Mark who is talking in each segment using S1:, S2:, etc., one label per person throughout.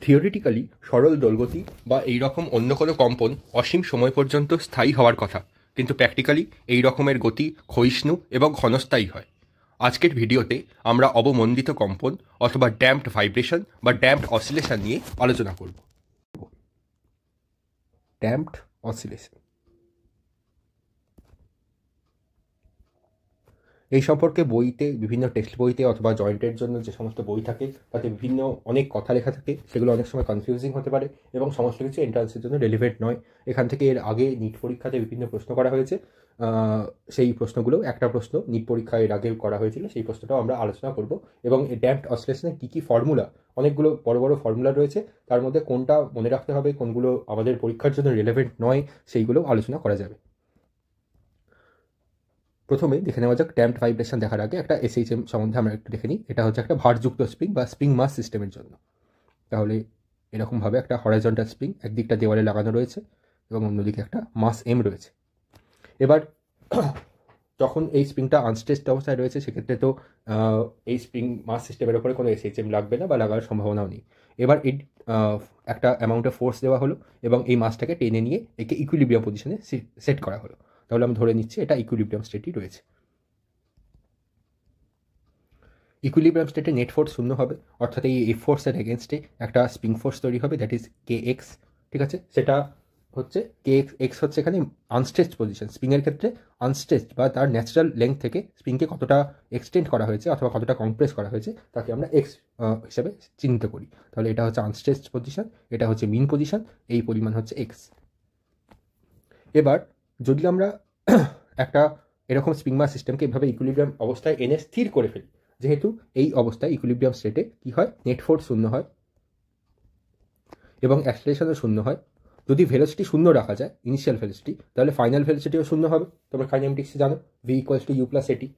S1: Theoretically সরল দোলগতি বা এই রকম অন্য কোনো কম্পন অসীম সময় পর্যন্ত স্থায়ী হওয়ার কথা, কিন্তু প্র্যাকটিক্যালি এই রকমের গতি ক্ষয়িষ্ণু এবং ক্ষণস্থায়ী হয়। আজকের ভিডিওতে আমরা অবমন্দিত কম্পন অথবা ড্যাম্পড ভাইব্রেশন বা ড্যাম্পড অসিলেশন নিয়ে আলোচনা করব। ড্যাম্পড অসিলেশন এই সম্পর্কে বইতে, বিভিন্ন টেক্সট বইতে অথবা জয়েন্টের জন্য যে সমস্ত বই থাকে তাতে বিভিন্ন অনেক কথা লেখা থাকে, সেগুলো অনেক সময় কনফিউজিং হতে পারে এবং সমস্ত কিছু এন্ট্রান্সের জন্য রেলিভেন্ট নয়। এখান থেকে এর আগে নিট পরীক্ষাতে বিভিন্ন প্রশ্ন করা হয়েছে, সেই প্রশ্নগুলো একটা প্রশ্ন নিট পরীক্ষা এর আগে করা হয়েছিল, সেই প্রশ্নটাও আমরা আলোচনা করব। এবং এই ড্যাম্পড অসিলেশনের কী কী ফর্মুলা, অনেকগুলো বড় বড় ফর্মুলা রয়েছে, তার মধ্যে কোনটা মনে রাখতে হবে, কোনগুলো আমাদের পরীক্ষার জন্য রেলেভেন্ট নয়, সেইগুলো আলোচনা করা যাবে। প্রথমে দেখে নেওয়া যাক ড্যাম্পড ভাইব্রেশন দেখার আগে একটা এসএইচএম সম্বন্ধে আমরা একটু দেখে নিই। এটা হচ্ছে একটা ভারযুক্ত স্প্রিং বা স্প্রিং মাস সিস্টেমের জন্য। তাহলে এরকমভাবে একটা হরাইজন্টাল স্প্রিং একদিকটা দেওয়ালে লাগানো রয়েছে এবং অন্যদিকে একটা মাস এম রয়েছে। এবার যখন এই স্প্রিংটা আনস্ট্রেচড অবস্থায় রয়েছে, সেক্ষেত্রে তো এই স্প্রিং মাস সিস্টেমের ওপরে কোনো এসএইচএম লাগবে না বা লাগার সম্ভাবনাও নেই। এবার এই একটা অ্যামাউন্টে ফোর্স দেওয়া হলো এবং এই মাসটাকে টেনে নিয়ে একে ইকুইলিব্রিয়াম পজিশনে সেট করা হলো। তাহলে আমি ধরে নিচ্ছি এটা ইকুইলিব্রিয়াম স্টেটই রয়েছে। ইকুইলিব্রিয়াম স্টেটে নেট ফোর্স শূন্য হবে, অর্থাৎ এই এফ ফোর্সের এগেনস্টে একটা স্প্রিং ফোর্স তৈরি হবে, দ্যাট ইজ কে এক্স। ঠিক আছে, সেটা হচ্ছে কে এক্স হচ্ছে এখানে আনস্ট্রেচড পজিশন। স্প্রিংয়ের ক্ষেত্রে আনস্ট্রেচড বা তার ন্যাচারাল লেংথ থেকে স্প্রিংকে কতটা এক্সটেন্ড করা হয়েছে অথবা কতটা কম্প্রেস করা হয়েছে তাকে আমরা এক্স হিসাবে চিহ্নিত করি। তাহলে এটা হচ্ছে আনস্ট্রেচড পজিশন, এটা হচ্ছে মিন পজিশন, এই পরিমাণ হচ্ছে এক্স। এবার যদি আমরা একটা এরকম স্প্রিং মাস সিস্টেমকে এভাবে ইকুইলিব্রিয়াম অবস্থায় এনে স্থির করে ফেলি, যেহেতু এই অবস্থায় ইকুইলিব্রিয়াম স্টেটে কী হয়, নেট ফোর্স শূন্য হয় এবং অ্যাক্সেলারেশনও শূন্য হয়। যদি ভেলোসিটি শূন্য রাখা যায়, ইনিশিয়াল ভেলোসিটি, তাহলে ফাইনাল ভেলোসিটিও শূন্য হবে। তোমরা কাইনেমেটিক্সে জানো V equals to U plus at.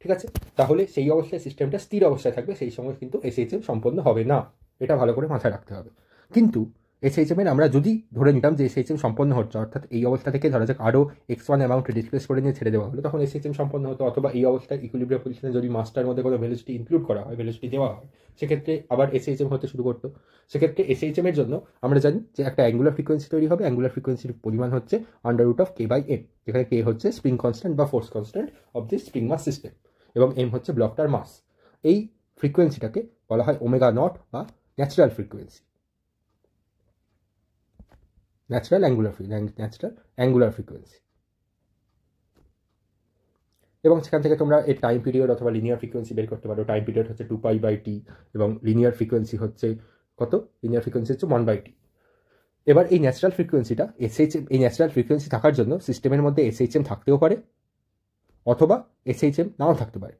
S1: ঠিক আছে, তাহলে সেই অবস্থায় সিস্টেমটা স্থির অবস্থায় থাকবে, সেই সময় কিন্তু এসএইচএম সম্পন্ন হবে না, এটা ভালো করে মাথায় রাখতে হবে। কিন্তু এসএইচএমের আমরা যদি ধরে নিতাম যে এসএইচএম সম্পন্ন হচ্ছে, অর্থাৎ এই অবস্থা থেকে ধরা যাক আরও x1 অ্যামাউন্ট ডিসপ্লেস করে নিয়ে ছেড়ে দেওয়া হলো, তখন এসএইচএম সম্পন্ন হতো। অথবা এই অবস্থায় ইকুইলিব্রিয়াম পজিশনে যদি মাসটার মধ্যে কোনো ভেলোসিটি ইনক্লুড করা হয়, ভেলোসিটি দেওয়া হয়, সেক্ষেত্রে আবার এসএইচএম হতে শুরু করতো। সেক্ষেত্রে এসএইচএম এর জন্য আমরা জানি যে একটা অ্যাঙ্গুলার ফ্রিকোয়েন্সি তৈরি হবে। অ্যাঙ্গুলার ফ্রিকোয়েন্সির পরিমাণ হচ্ছে √k/m, যেখানে k হচ্ছে স্প্রিং কনস্ট্যান্ট বা force constant of the spring mass system এবং m হচ্ছে ব্লকটার মাস। এই ফ্রিকোয়েন্সিটাকে বলা হয় ওমেগা নট বা natural frequency, natural angular frequency. এবং সেখান থেকে তোমরা এর টাইম পিরিয়ড অথবা লিনিয়ার ফ্রিকোয়েন্সি বের করতে পারো। টাইম পিরিয়ড হচ্ছে 2π/t এবং লিনিয়ার ফ্রিকোয়েন্সি হচ্ছে কত? লিনিয়ার ফ্রিকোয়েন্সি হচ্ছে 1/t। এবার এই ন্যাচারাল ফ্রিকোয়েন্সিটা এই ন্যাচারাল ফ্রিকোয়েন্সি থাকার জন্য সিস্টেমের মধ্যে এসএইচএম থাকতেও পারে অথবা এসএইচএম নাও থাকতে পারে,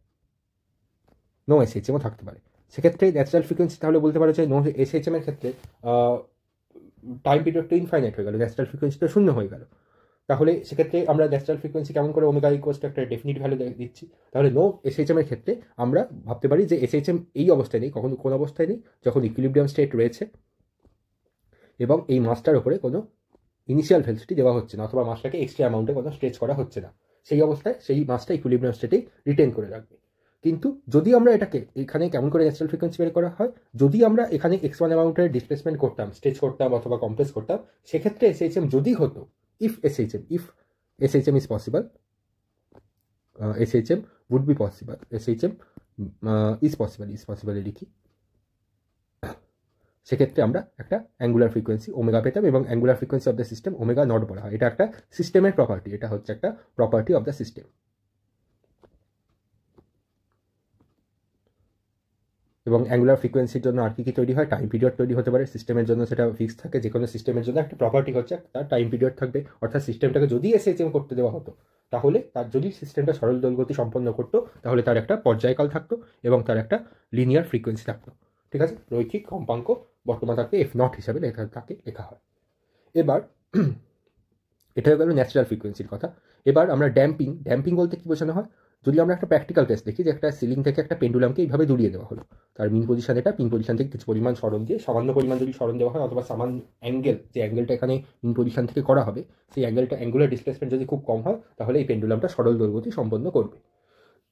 S1: নো এসএইচএমও থাকতে পারে। সেক্ষেত্রে ন্যাচারাল ফ্রিকোয়েন্সি তাহলে বলতে পারো যে নো এসএইচএম এর ক্ষেত্রে টাইম পিরিয়ডটা ইনফাইনাইট হয়ে গেল, ন্যাচারাল ফ্রিকোয়েন্সিটা শূন্য হয়ে গেল। তাহলে সেক্ষেত্রে আমরা ন্যাচারাল ফ্রিকোয়েন্সি কেমন করে ওমেগা ইকুয়ালস টু একটা ডেফিনিট ভ্যালু দিচ্ছি। তাহলে নো এসএইচএম এর ক্ষেত্রে আমরা ভাবতে পারি যে এসএইচএম এই অবস্থায় নেই, কোন অবস্থায় নেই, যখন ইকুইলিব্রিয়াম স্টেট রয়েছে এবং এই মাসটার উপরে কোনো ইনিশিয়াল ভেলোসিটি দেওয়া হচ্ছে না অথবা মাসটাকে এক্সট্রা অ্যামাউন্টে কোনো স্ট্রেচ করা হচ্ছে না। সেই অবস্থায় সেই মাসটা ইকুইলিব্রিয়াম স্টেটেই রিটেন করে রাখবে। কিন্তু যদি আমরা এটাকে এখানে কেমন করে ন্যাচারাল ফ্রিকোয়েন্সি বের করা হয়, যদি আমরা এখানে x1 অ্যামাউন্টের ডিসপ্লেসমেন্ট করতাম, স্ট্রেচ করতাম অথবা কম্প্রেস করতাম, সেক্ষেত্রে এসএইচএম যদি হতো, if SHM is possible, SHM would be possible, SHM is possible লিখি, সেক্ষেত্রে আমরা একটা অ্যাঙ্গুলার ফ্রিকোয়েন্সি ওমেগা পেতাম এবং angular frequency of the system omega not বলা হয়। এটা একটা সিস্টেমের প্রপার্টি, এটা হচ্ছে একটা প্রপার্টি অফ দ্য সিস্টেম। এবং অ্যাঙ্গুলার ফ্রিকোয়েন্সির জন্য আর কি তৈরি হয়, টাইম পিরিয়ড তৈরি হতে পারে। সিস্টেমের জন্য সেটা ফিক্স থাকে, যে কোনো সিস্টেমের জন্য একটা প্রপার্টি হচ্ছে তার টাইম পিরিয়ড থাকবে। অর্থাৎ সিস্টেমটাকে যদি এসএইচএম করতে দেওয়া হতো, তাহলে তার যদি সিস্টেমটা সরল দোলগতি সম্পন্ন করতো, তাহলে তার একটা পর্যায়কাল থাকতো এবং তার একটা লিনিয়ার ফ্রিকোয়েন্সি থাকতো। ঠিক আছে, রৈখিক কম্পাঙ্ক বর্তমান তাকে f0 হিসাবে তাকে লেখা হয়। এবার এটা হয়ে গেল ন্যাচারাল ফ্রিকোয়েন্সির কথা। এবার আমরা ড্যাম্পিং বলতে কি বোঝানো হয়, যদি আমরা একটা প্র্যাকটিক্যাল কেস দেখি যে একটা সিলিং থেকে একটা পেন্ডুলামকে এইভাবে দূরিয়ে দেওয়া হলো, তার মিন পজিশন এটা, পিন পজিশন থেকে কিছু পরিমাণ সরণ দিয়ে, সামান্য পরিমাণ যদি সরণ দেওয়া হয় অথবা সামান্য অ্যাঙ্গেল, যে অ্যাঙ্গেলটা এখানে মিন পজিশন থেকে করা হবে, সেই অ্যাঙ্গেলটা অ্যাঙ্গুলার ডিসপ্লেসমেন্ট যদি খুব কম হয়, তাহলে এই পেন্ডুলামটা সরল দোলগতি সম্পন্ন করবে।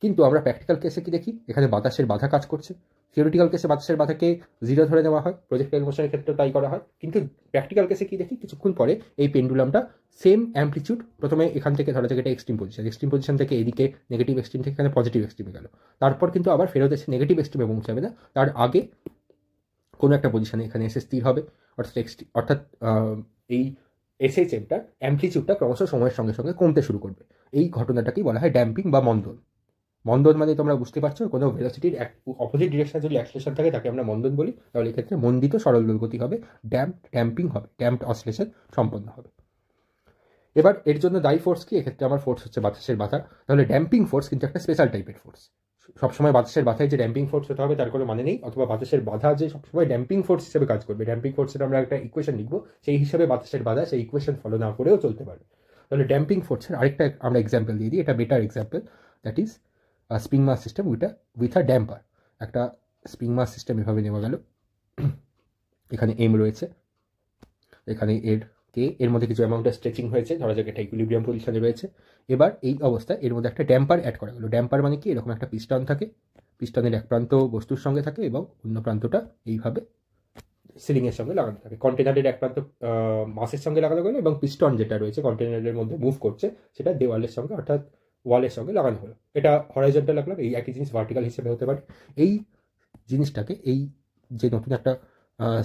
S1: কিন্তু আমরা প্র্যাকটিক্যাল কেসে কি দেখি, এখানে বাতাসের বাধা কাজ করছে। থিওরিটিক্যাল কেসে বাতাসের বাধাকে 0 ধরে নেওয়া হয়, প্রজেক্টাইল মোশনের ক্ষেত্রে তাই করা হয়। কিন্তু প্র্যাকটিক্যাল কেসে কি দেখি, কিছুক্ষণ পরে এই পেন্ডুলামটা সেম অ্যাম্পলিটিউড, প্রথমে এখান থেকে ধরা যাক এটা এক্সট্রিম পজিশন থেকে এদিকে নেগেটিভ এক্সট্রিম থেকে এখানে পজিটিভ এক্সট্রিমে গেল, তারপর কিন্তু আবার ফেরত এসে নেগেটিভ এক্সট্রিমে পৌঁছাবে না, তার আগে কোনো একটা পজিশনে এখানে এসে স্থির হবে। অর্থাৎ এই এসএইচএমটার অ্যাম্পলিটিউডটা ক্রমশ সময়ের সঙ্গে সঙ্গে কমতে শুরু করবে। এই ঘটনাটাকেই বলা হয় ড্যাম্পিং বা মন্দন। মন্দন মানে তোমরা বুঝতে পারছো, কোনো ভেলোসিটির অপোজিট ডিরেকশনে যদি অ্যাক্সিলারেশন থাকে তাকে আমরা মন্দন বলি, তাহলে এক্ষেত্রে মন্দিত সরল দোলগতি হবে, ড্যাম্পিং হবে, ড্যাম্পড অসিলেশন সম্পন্ন হবে। এবার এর জন্য দায়ী ফোর্স কি, এক্ষেত্রে আমার ফোর্স হচ্ছে বাতাসের বাধা। তাহলে ড্যাম্পিং ফোর্স কিন্তু একটা স্পেশাল টাইপের ফোর্স। সবসময় বাতাসের বাধায় যে ড্যাম্পিং ফোর্স হতে হবে তার কোনো মানে নেই, অথবা বাতাসের বাধা যে সবসময় ড্যাম্পিং ফোর্স হিসেবে কাজ করবে। ড্যাম্পিং ফোর্সের আমরা একটা ইকুয়েশন লিখবো, সেই হিসাবে বাতাসের বাধা সেই ইকুয়েশন ফলো না করেও চলতে পারে। তাহলে ড্যাম্পিং ফোর্সের আরেকটা আমরা এক্সাম্পল দিয়ে দিই, এটা better example, that is spring mass system with a damper. একটা স্প্রিং মাস সিস্টেম এভাবে নেওয়া গেল, এখানে এম রয়েছে, এখানে এর মধ্যে কিছু অ্যামাউন্টের স্ট্রেচিং হয়েছে, ধরা যাক এটা ইকুইলিব্রিয়াম পজিশনে রয়েছে। এবার এই অবস্থায় এর মধ্যে একটা ড্যাম্পার অ্যাড করা গেল। ড্যাম্পার মানে কি, এরকম একটা পিস্টন থাকে, পিস্টনের এক প্রান্ত বস্তুর সঙ্গে থাকে এবং অন্য প্রান্তটা এইভাবে সিলিংয়ের সঙ্গে লাগানো থাকে। কন্টেনারের এক প্রান্ত মাসের সঙ্গে লাগানো গেলো এবং পিস্টন যেটা রয়েছে কন্টেনারের মধ্যে মুভ করছে সেটা দেওয়ালের সঙ্গে অর্থাৎ ওয়ালের সঙ্গে লাগানো হলো। এটা হরাইজন্টাল লাগলাম, এই একই জিনিস ভার্টিক্যাল হিসেবে হতে পারে। এই জিনিসটাকে, এই যে নতুন একটা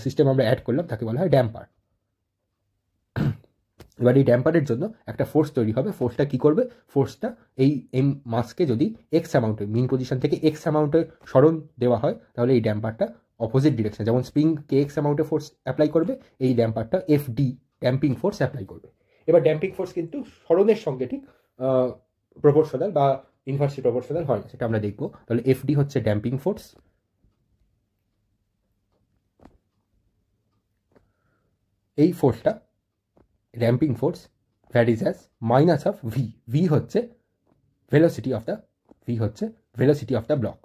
S1: সিস্টেম আমরা অ্যাড করলাম তাকে বলা হয় ড্যাম্পার। এবার এই ড্যাম্পারের জন্য একটা ফোর্স তৈরি হবে। ফোর্সটা কি করবে, ফোর্সটা এই এম মাসকে যদি এক্স অ্যামাউন্টে মিন পজিশন থেকে এক্স অ্যামাউন্টে সরণ দেওয়া হয়, তাহলে এই ড্যাম্পারটা অপোজিট ডিরেকশন, যেমন স্প্রিং কে এক্স অ্যামাউন্টে ফোর্স অ্যাপ্লাই করবে, এই ড্যাম্পারটা এফডি ড্যাম্পিং ফোর্স অ্যাপ্লাই করবে। এবার ড্যাম্পিং ফোর্স কিন্তু সরণের সঙ্গে ঠিক প্রপোর্শনাল বা ইনভার্সলি প্রপোর্শনাল হয় না, সেটা আমরা দেখবো। তাহলে এফডি হচ্ছে ড্যাম্পিং ফোর্স, এই ফোর্সটা damping force varies as minus of V. V হচ্ছে ভেলোসিটি অফ দ্য ব্লক।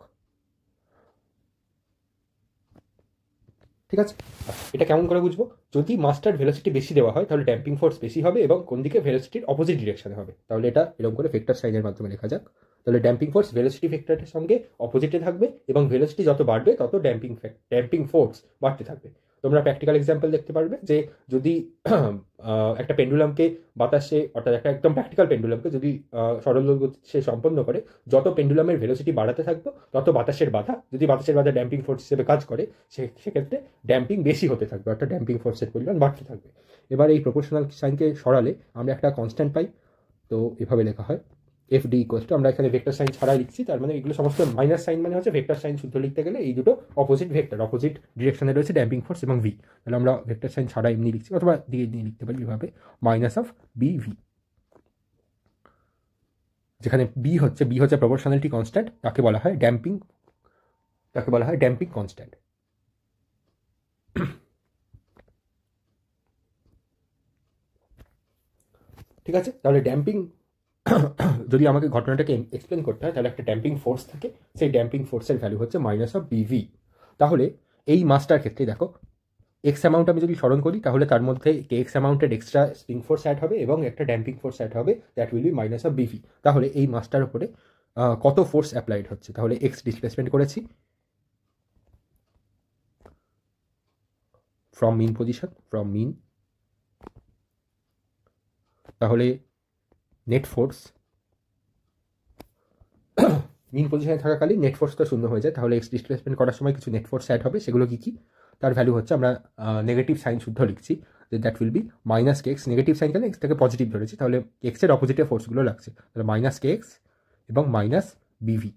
S1: ঠিক আছে, এটা কেমন করে বুঝবো, যদি মাসটার ভেলোসিটি বেশি দেওয়া হয় তাহলে ড্যাম্পিং ফোর্স বেশি হবে এবং কোন দিকে, ভেলোসিটির অপোজিট ডিরেকশনে হবে। তাহলে এটা এরকম করে ভেক্টর সাইনের মাধ্যমে লেখা যাক। তাহলে ড্যাম্পিং ফোর্স ভেলোসিটি ভেক্টরের সঙ্গে অপোজিটে থাকবে এবং ভেলোসিটি যত বাড়বে তত ড্যাম্পিং ফোর্স বাড়তে থাকবে। তোমরা প্র্যাকটিক্যাল এক্সাম্পল দেখতে পারবে যে যদি একটা পেন্ডুলামকে বাতাসে, অর্থাৎ একটা একদম প্র্যাকটিক্যাল পেন্ডুলামকে যদি সরল গতি সে সম্পন্ন করে, যত পেন্ডুলামের ভেলোসিটি বাড়াতে থাকবে তত বাতাসের বাধা, যদি বাতাসের বাধা ড্যাম্পিং ফোর্স হিসেবে কাজ করে, সেক্ষেত্রে ড্যাম্পিং বেশি হতে থাকবে, অর্থাৎ ড্যাম্পিং ফোর্সের পরিমাণ বাড়তে থাকবে। এবার এই প্রপোর্শনাল সাইনকে সরালে আমরা একটা কনস্ট্যান্ট পাই, তো এভাবে লেখা হয় এফ ডি ইকুয়াল টু, আমরা এখানে ভেক্টর সাইন ছাড়া লিখছি, তার মানে এগুলো সমস্ত মাইনাস সাইন, মানে হচ্ছে ভেক্টর সাইন শুদ্ধ লিখতে গেলে এই দুটো অপোজিট ভেক্টর, অপোজিট ডিরেকশনে রয়েছে ড্যাম্পিং ফোর্স এবং ভি। তাহলে আমরা ভেক্টর সাইন ছাড়া এমনি লিখছি, অথবা দিয়ে নিয়ে লিখতে পারি এভাবে, মাইনাস অফ বি ভি, যেখানে বি হচ্ছে প্রপোর্শনালিটি কনস্ট্যান্ট, তাকে বলা হয় ড্যাম্পিং কনস্ট্যান্ট। ঠিক আছে, তাহলে ড্যাম্পিং যদি আমাকে ঘটনাটাকে এক্সপ্লেন করতে হয়, তাহলে একটা ড্যাম্পিং ফোর্স থাকে, সেই ড্যাম্পিং ফোর্সের ভ্যালু হচ্ছে মাইনাস অফ বিভি। তাহলে এই মাসটার ক্ষেত্রে দেখো, এক্স অ্যামাউন্ট আমি যদি স্মরণ করি, তাহলে তার মধ্যে কে এক্স অ্যামাউন্টের এক্সট্রা স্প্রিং ফোর্স অ্যাড হবে এবং একটা ড্যাম্পিং ফোর্স অ্যাড হবে, that will be minus of বিভি। তাহলে এই মাসটার উপরে কত ফোর্স অ্যাপ্লাইড হচ্ছে, তাহলে এক্স ডিসপ্লেসমেন্ট করেছি ফ্রম মিন, তাহলে নেট ফোর্স মিন পজিশনে থাকাকালীন নেট ফোর্সটা শূন্য হয়ে যায়, তাহলে এক্স ডিসপ্লেসমেন্ট করার সময় কিছু নেট ফোর্স অ্যাড হবে, সেগুলো কি কি, তার ভ্যালু হচ্ছে, আমরা নেগেটিভ সাইন শুদ্ধ লিখছি, that will be minus K X. Negative sign কেন, এক্সটাকে পজিটিভ ধরেছি, তাহলে এক্সের অপোজিটে ফোর্সগুলো লাগছে, তাহলে মাইনাস কে এক্স এবং মাইনাস বিভি।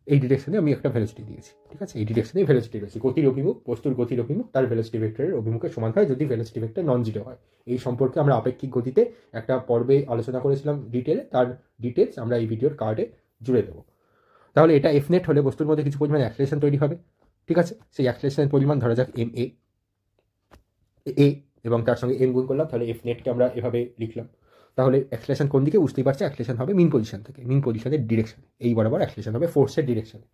S1: এই ডিরেকশনে আমি একটা ভেলোসিটি দিয়েছি। ঠিক আছে, এই ডিরেকশনে ভেলোসিটি রয়েছে, গতির অভিমুখ, বস্তুর গতির অভিমুখ তার ভেলোসিটি ভেক্টরের অভিমুখের সমান হয় যদি ভেলোসিটি ভেক্টর নন জিরো হয়। এই সম্পর্কে আমরা আপেক্ষিক গতিতে একটা পর্বে আলোচনা করেছিলাম ডিটেলে, তার ডিটেলস আমরা এই ভিডিওর কার্ডে জুড়ে দেবো। তাহলে এটা এফ নেট হলে বস্তুর মধ্যে কিছু পরিমাণ অ্যাক্সিলারেশন তৈরি হবে। ঠিক আছে, সেই অ্যাক্সিলারেশনের পরিমাণ ধরা যাক এম এ এবং তার সঙ্গে এম গুণ করলাম, তাহলে এফ নেটকে আমরা এভাবে লিখলাম। তাহলে অ্যাক্সিলারেশন কোন দিকে, বুঝতেই পারছি অ্যাক্সিলারেশন হবে মিন পজিশন থেকে, মিন পজিশনের ডিরেকশনে, এই বরাবর অ্যাক্সিলারেশন হবে ফোর্সের ডিরেকশনে।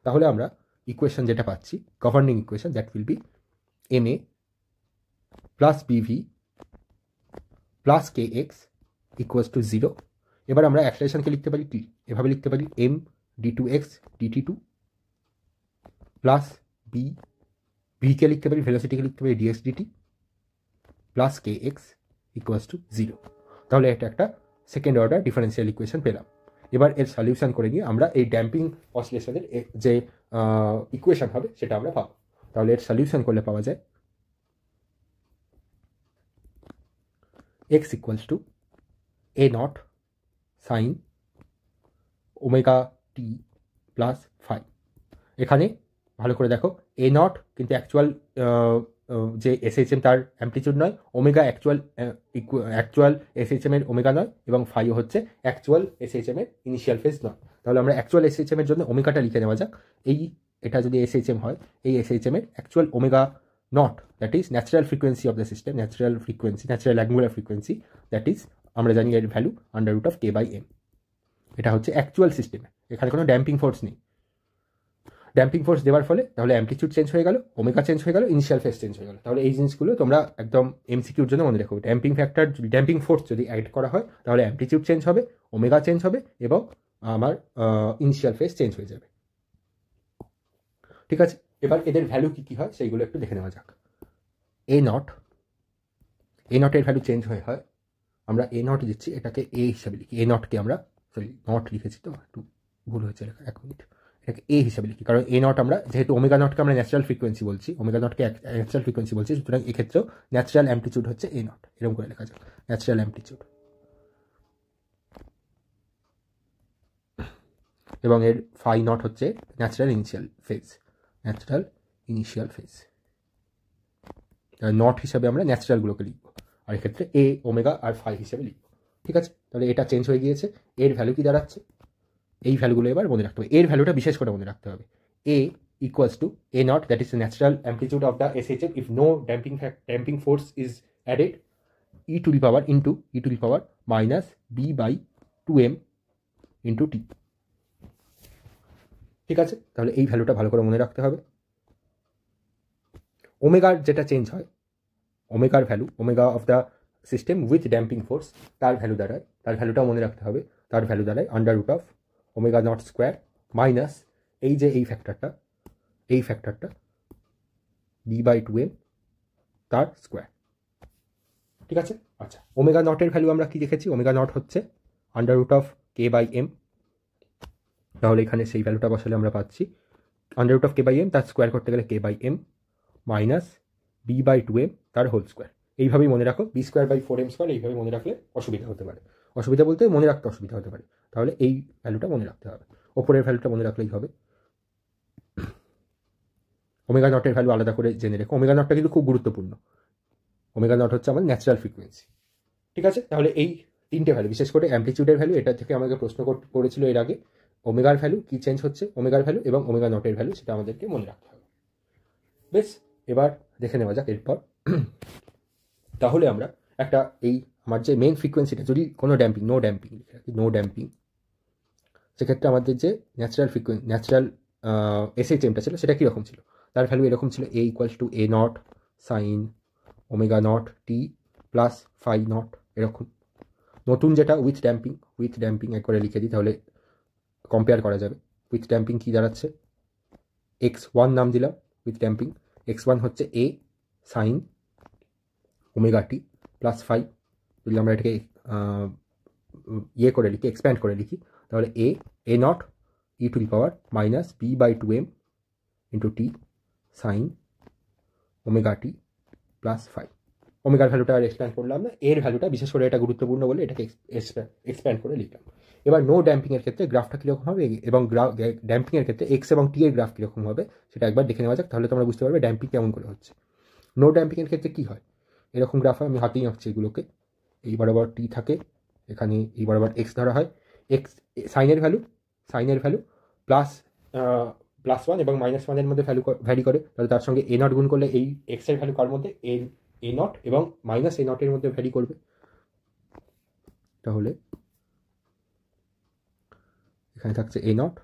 S1: তাহলে আমরা ইকুয়েশন যেটা পাচ্ছি, governing equation, that will be M A plus BV plus K X equals to 0। এবার আমরা অ্যাক্সিলারেশনকে লিখতে পারি কি, এভাবে লিখতে পারি M d2x dt2 plus B, V K লিখতে পারি, ভেলোসিটিকে লিখতে পারি dx dt plus kx equals to 0। তাহলে এটা একটা সেকেন্ড অর্ডার ডিফারেন্সিয়াল ইকুয়েশন পেলাম। এবার এর সলিউশন করে নিয়ে আমরা এই ড্যাম্পিং অসিলেশনের যে ইকুয়েশন হবে সেটা আমরা পাবো। তাহলে এর সলিউশন করলে পাওয়া যায় x equals to a naught sine omega T plus phi. এখানে ভালো করে দেখো, এ নট কিন্তু অ্যাকচুয়াল যে এসএইচএম তার অ্যাম্পলিটিউড নয়, ওমেগা অ্যাকচুয়াল এসএইচএম এর ওমেগা নয়, এবং ফাইও হচ্ছে অ্যাকচুয়াল এসএইচএম এর ইনিশিয়াল ফেজ নয়। তাহলে আমরা অ্যাকচুয়াল এসএইচএম এর জন্য ওমেগাটা লিখে নেওয়া যাক। এটা যদি এসএইচএম হয়, এই এসএইচএম এর actual omega not, that is natural frequency of the system, natural angular frequency, that is আমরা জানি এর ভ্যালু √k/m। এটা হচ্ছে অ্যাকচুয়াল সিস্টেমে, এখানে কোনো ড্যাম্পিং ফোর্স নেই। ড্যাম্পিং ফোর্স দেওয়ার ফলে তাহলে অ্যাম্পলিটিউড চেঞ্জ হয়ে গেল, ওমেগা চেঞ্জ হয়ে গেল, ইনিশিয়াল ফেজ চেঞ্জ হয়ে গেল। তাহলে এই জিনিসগুলো তোমরা একদম এমসিকিউর জন্য মনে রাখো। ড্যাম্পিং ফোর্স যদি অ্যাড করা হয় তাহলে অ্যাম্পলিটিউড চেঞ্জ হবে, ওমেগা চেঞ্জ হবে, এবং আমার ইনিশিয়াল ফেজ চেঞ্জ হয়ে যাবে। ঠিক আছে, এবার এদের ভ্যালু কী কী হয় সেইগুলো একটু দেখে নেওয়া যাক। এ নটের ভ্যালু চেঞ্জ হয়ে হয়, আমরা এ নট দিচ্ছি, এটাকে এ হিসাবে লিখি। এ নটকে আমরা নট লিখেছি, তো একটু ভুল হয়েছে লেখা, 1 মিনিট। এটাকে এ হিসাবে লিখি, কারণ এ নট আমরা যেহেতু ওমেগা নটকে আমরা ন্যাচারাল ফ্রিকোয়েন্সি বলছি, সুতরাং এক্ষেত্রেও ন্যাচারাল অ্যাম্পলিটিউড হচ্ছে এ নট, এরকম করে লেখা যাক, ন্যাচারাল অ্যাম্পলিটিউড। এবং এর ফাই নট হচ্ছে ন্যাচারাল ইনিশিয়াল ফেজ। নট হিসাবে আমরা ন্যাচারালগুলোকে লিখব, আর এক্ষেত্রে এ, ওমেগা আর ফাই হিসাবে লিখব। ঠিক আছে, তাহলে এটা চেঞ্জ হয়ে গিয়েছে। এর ভ্যালু কি দাঁড়াচ্ছে, এই ভ্যালুগুলো এবার মনে রাখতে হবে। এর ভ্যালুটা বিশেষ করে মনে রাখতে হবে। A equals to A naught, that is the natural amplitude of the SHM if no damping force is added, E to the power minus b/2m into টি। ঠিক আছে, তাহলে এই ভ্যালুটা ভালো করে মনে রাখতে হবে। ওমেগার যেটা চেঞ্জ হয়, ওমেগার value, omega of the system with damping force, তার ভ্যালুটাও মনে রাখতে হবে। তার ভ্যালু দাঁড়ায় √ওমেগা নট স্কোয়ার মাইনাস এই ফ্যাক্টরটা b/2m তার স্কোয়ার। ঠিক আছে, আচ্ছা, ওমেগা নটের ভ্যালু আমরা কি দেখেছি, ওমেগা নট হচ্ছে √k/m। তাহলে এখানে সেই ভ্যালুটা বসালে আমরা পাচ্ছি √k/m, তার স্কোয়ার করতে গেলে k/m মাইনাস b/2m তার হোল স্কোয়ার। এইভাবেই মনে রাখো, b²/4m², এইভাবে মনে রাখলে অসুবিধা হতে পারে। অসুবিধা বলতে মনে রাখতে অসুবিধা হতে পারে। তাহলে এই ভ্যালুটা মনে রাখতে হবে, ওপরের ভ্যালুটা মনে রাখলেই হবে। ওমেগা নটের ভ্যালু আলাদা করে জেনে রেখো। ওমেগা নটটা কিন্তু খুব গুরুত্বপূর্ণ। ওমেগা নট হচ্ছে আমার ন্যাচারাল ফ্রিকোয়েন্সি। ঠিক আছে, তাহলে এই 3টে ভ্যালু, বিশেষ করে অ্যাম্পলিটিউডের ভ্যালু, এটা থেকে আমাকে প্রশ্ন করেছিল এর আগে। ওমেগার ভ্যালু কি চেঞ্জ হচ্ছে, ওমেগার ভ্যালু এবং ওমেগা নটের ভ্যালু, সেটা আমাদেরকে মনে রাখতে হবে। বেশ, এবার দেখে নেওয়া যাক এরপর। তাহলে আমরা একটা আমার যে মেন ফ্রিকোয়েন্সিটা, যদি কোনো নো ড্যাম্পিং, সেক্ষেত্রে আমাদের যে ন্যাচারাল এসএইচএমটা ছিল সেটা কীরকম ছিল, তার ভ্যালু এরকম ছিল, A equals to A naught sine omega naught T plus phi naught, এরকম। নতুন যেটা উইথ ড্যাম্পিং একবারে লিখে দিই, তাহলে কম্পেয়ার করা যাবে। উইথ ড্যাম্পিং কী দাঁড়াচ্ছে, x1 নাম দিলাম উইথ ড্যাম্পিং, x1 হচ্ছে A sine omega T plus phi. যদি আমরা এটাকে এক্সপ্যান্ড করে লিখি, তাহলে A naught E to the power minus b/2m into T sine omega T plus phi. ওমেগার ভ্যালুটা আর এক্সপ্যান্ড করলাম না, এর ভ্যালুটা বিশেষ করে এটা গুরুত্বপূর্ণ বলে এটাকে এক্সপ্যান্ড করে লিখলাম। এবার নো ড্যাম্পিংয়ের ক্ষেত্রে গ্রাফটা কীরকম হবে, এবং ড্যাম্পিংয়ের ক্ষেত্রে এক্স এবং টি এর গ্রাফ কীরকম হবে সেটা একবার দেখে নেওয়া যাক, তাহলে তোমরা বুঝতে পারবে ড্যাম্পিং কেমন করে হচ্ছে। নো ড্যাম্পিংয়ের ক্ষেত্রে কী হয়, এরকম গ্রাফ হয়, আমি হাতেই আঁকছি এগুলোকে। এই বরাবর টি থাকে, এখানে এই বরাবর এক্স ধরা হয়, এক্স সাইনের ভ্যালু +1 এবং -1 এর মধ্যে ভ্যারি করে, তাহলে তার সঙ্গে এ নট গুণ করলে এই এক্সের ভ্যালু কার মধ্যে, এ নট এবং -a নটের মধ্যে ভ্যারি করবে। তাহলে এখানে থাকছে এ নট,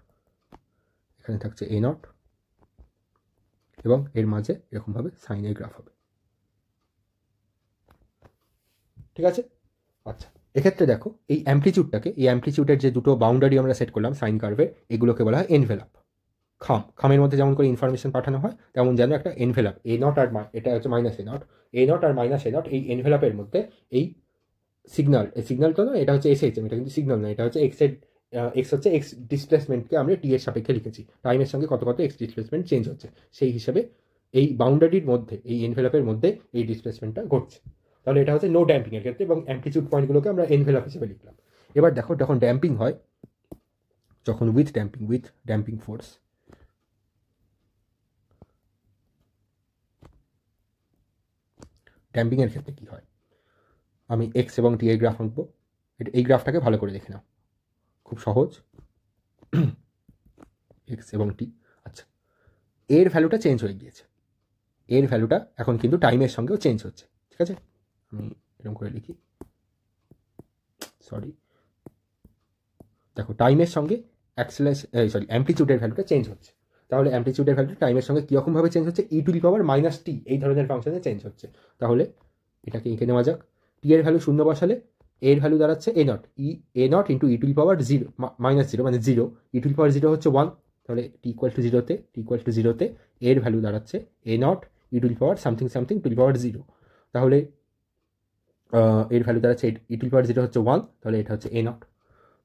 S1: এখানে থাকছে এ নট, এবং এর মাঝে এরকমভাবে সাইনের গ্রাফ হবে। ঠিক আছে, আচ্ছা, এক্ষেত্রে দেখো এই অ্যাম্পলিটিউডের যে দুটো বাউন্ডারি আমরা সেট করলাম সাইন কার্ভের, এগুলোকে বলা হয় এনভেলাপ। খামের মধ্যে যেমন করে ইনফরমেশন পাঠানো হয়, তেমন যেন একটা এনভেলাপ এ নট আর এটা হচ্ছে minus A not R minus A not, এই এনভেলাপের মধ্যে এই সিগন্যাল তো নয়, এটা হচ্ছে এসএইচএম, এটা কিন্তু সিগন্যাল নয়, এটা হচ্ছে এক্স হচ্ছে এক্স ডিসপ্লেসমেন্টকে আমরা টি এর সাপেক্ষে লিখেছি, টাইমের সঙ্গে কত কত এক্স ডিসপ্লেসমেন্ট চেঞ্জ হচ্ছে, সেই হিসেবে এই বাউন্ডারির মধ্যে এই এনভেলাপের মধ্যে এই ডিসপ্লেসমেন্টটা ঘটছে। তাহলে এটা হচ্ছে নো ড্যাম্পিং এর ক্ষেত্রে, এবং অ্যাম্পলিটিউড পয়েন্টগুলোকে আমরা এনভেলাপ হিসেবে লিখলাম। এবার দেখো যখন ড্যাম্পিং হয়, যখন উইথ ড্যাম্পিং ফোর্স, ড্যাম্পিং এর ক্ষেত্রে কি হয়, আমি এক্স এবং টি এর গ্রাফ আঁকবো। এই গ্রাফটাকে ভালো করে দেখে নাও, খুব সহজ। এক্স এবং টি, আচ্ছা, এর ভ্যালুটা চেঞ্জ হয়ে গিয়েছে, এর ভ্যালুটা এখন কিন্তু টাইমের সঙ্গেও চেঞ্জ হচ্ছে, ঠিক আছে? আমি এরকম করে লিখি, সরি, দেখো টাইমের সঙ্গে অ্যাম্পলিটিউডের ভ্যালুটা চেঞ্জ হচ্ছে। তাহলে অ্যাম্পলিটিউডের ভ্যালুটা টাইমের সঙ্গে কীরকমভাবে চেঞ্জ হচ্ছে, e to the power minus টি এই ধরনের ফাংশনে চেঞ্জ হচ্ছে। তাহলে এটাকে এঁকে নেওয়া যাক, টি এর ভ্যালু শূন্য বসালে এর ভ্যালু দাঁড়াচ্ছে A naught into E to the power zero minus zero মানে zero, E to the power zero হচ্ছে 1, তাহলে টি ইকুয়াল টু জিরোতে এর ভ্যালু দাঁড়াচ্ছে A naught E to the power something something to the power zero. তাহলে এর value দাঁড়াচ্ছে ই to the power zero হচ্ছে 1, তাহলে এটা হচ্ছে এ নট।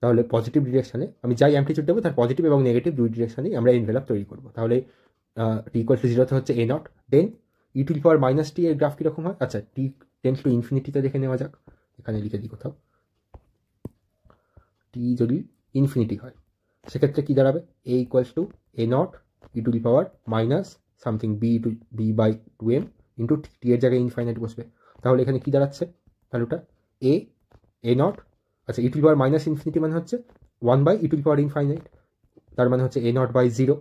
S1: তাহলে পজিটিভ ডিরেকশানে আমি যাই অ্যাম্পলিটিউড দেবো, তার পজিটিভ এবং নেগেটিভ দুই ডিরেকশানেই আমরা এনভেলাপ তৈরি করবো। তাহলে টি ইকুয়াল টু জিরোতে হচ্ছে A naught, then E to the power minus T এর গ্রাফ কীরকম হয়, আচ্ছা টি টেন্স টু ইনফিনিটিতে দেখে নেওয়া যাক, এখানে লিখে দিই কোথাও, টি যদি ইনফিনিটি হয় সেক্ষেত্রে কী দাঁড়াবে, A equals to A naught E to the power minus something B by 2m into T এর জায়গায় ইনফাইনাইট বসবে। তাহলে এখানে কী দাঁড়াচ্ছে ভ্যালুটা, এ নট, আচ্ছা e to the power minus infinity মানে হচ্ছে 1 by e to the power infinite, তার মানে হচ্ছে এ নট বাই জিরো,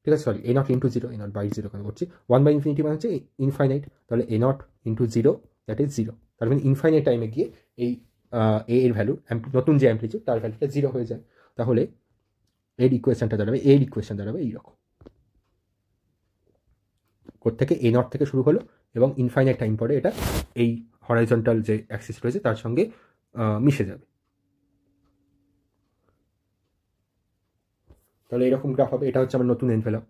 S1: ঠিক আছে, sorry A naught into zero, A naught by zero কেন করছি, 1 বাই ইনফিনিটি মানে হচ্ছে ইনফাইনাইট, তাহলে A naught into zero that is zero. তার মানে ইনফাইনাইট টাইমে গিয়ে এই এর ভ্যালু নতুন যে অ্যাম্পলিটিউড তার ভ্যালুটা জিরো হয়ে যায়। তাহলে এর ইকুয়েশনটা দাঁড়াবে এইরকম, থেকে এ নট থেকে শুরু হলো এবং ইনফাইনাইট টাইম পরে এটা এই হরাইজন্টাল যে অ্যাক্সিস রয়েছে তার সঙ্গে মিশে যাবে। তাহলে এরকম গ্রাফ হবে, এটা হচ্ছে আমার নতুন এনভেলপ,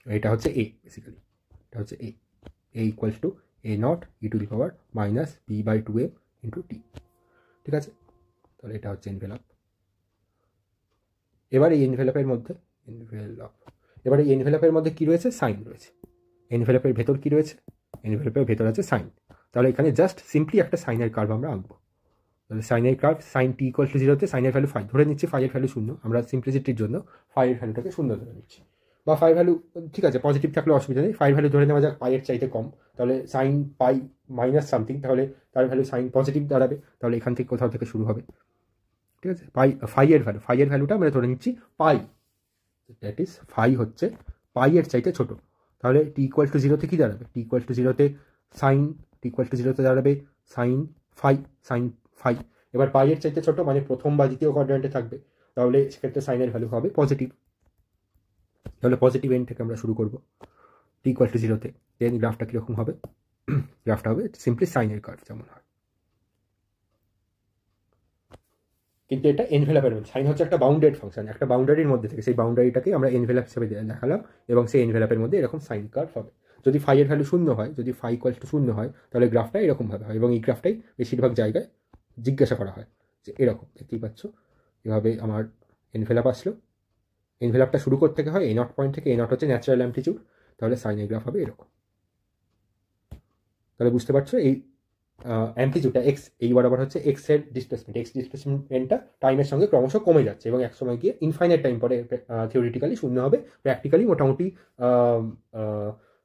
S1: এটা হচ্ছে এ, বেসিক্যালি এটা হচ্ছে A equals to A naught E to the power minus b by 2m into টি, ঠিক আছে? তাহলে এটা হচ্ছে এনভেলপ। এবার এই এনভেলপের মধ্যে কী রয়েছে, সাইন রয়েছে। এনভেলপের ভেতর কী রয়েছে, এনভেলপের ভেতর আছে সাইন। তাহলে এখানে জাস্ট সিম্পলি একটা সাইনের কার্ভ আমরা আঁকবো। তাহলে সাইনের curve, sine t equal to জিরোতে সাইনের ভ্যালু 5 ধরে নিচ্ছি, ফাইয়ের ভ্যালু শূন্য, আমরা সিম্পলিসিটির জন্য ফাইয়ের ভ্যালুটাকে শূন্য ধরে নিচ্ছি, বা ফাই ভ্যালু ঠিক আছে পজিটিভ থাকলে অসুবিধা নেই, ফাইয়ের ভ্যালু ধরে নেওয়া যাক পাইয়ের চাইতে কম, তাহলে সাইন পাই মাইনাস সামথিং, তাহলে তার ভ্যালু সাইন পজিটিভ দাঁড়াবে, তাহলে এখান থেকে কোথাও থেকে শুরু হবে, ঠিক আছে? ফাইয়ের ভ্যালুটা আমরা ধরে নিচ্ছি পাই, দ্যাট ইজ ফাই হচ্ছে পাইয়ের চাইতে ছোট। তাহলে টি ইকুয়াল টু জিরোতে কী দাঁড়াবে, টি ইকুয়াল টু জিরোতে দাঁড়াবে সাইন ফাই। এবার পাইয়ের চাইতে ছোট মানে প্রথম বা দ্বিতীয় কোয়াড্র্যান্টে থাকবে, তাহলে সেক্ষেত্রে সাইনের ভ্যালু হবে পজিটিভ। তাহলে পজিটিভ এন্ড থেকে আমরা শুরু করবো টি ইকুয়াল টু জিরোতে, দেন গ্রাফটা কীরকম হবে, গ্রাফটা হবে সিম্পলি সাইনের কার্ভ যেমন হয়, কিন্তু এটা এনভেলাপের মধ্যে, সাইন হচ্ছে একটা বাউন্ডেড ফাংশন, একটা বাউন্ডারির মধ্যে থেকে সেই বাউন্ডারিটাকে আমরা এনভেলাপ হিসেবে দেখালাম, এবং সেই এনভেলাপের মধ্যে এরকম সাইন কার্ভ হবে। যদি ফাইয়ের ভ্যালু শূন্য হয়, যদি ফাই ইকুয়াল টু শূন্য হয়, তাহলে গ্রাফটা এরকমভাবে হয়, এবং এই গ্রাফটাই বেশিরভাগ জায়গায় জিজ্ঞাসা করা হয় যে এরকম, দেখতেই পাচ্ছ এভাবে আমার এনভেলাপ আসলো। এনভেলাপটা শুরু করতে হয় এ নট পয়েন্ট থেকে, এ নট হচ্ছে ন্যাচারাল অ্যাম্পলিটিউড, তাহলে সাইনের গ্রাফ হবে এরকম। তাহলে বুঝতে পারছো এই অ্যাম্পলিটিউডটা এক্স, এই বরাবর হচ্ছে এক্সের ডিসপ্লেসমেন্টটা টাইমের সঙ্গে ক্রমশ কমে যাচ্ছে, এবং একসময় গিয়ে ইনফাইনাইট টাইম পরে থিওরিটিক্যালি শূন্য হবে, প্র্যাকটিক্যালি মোটামুটি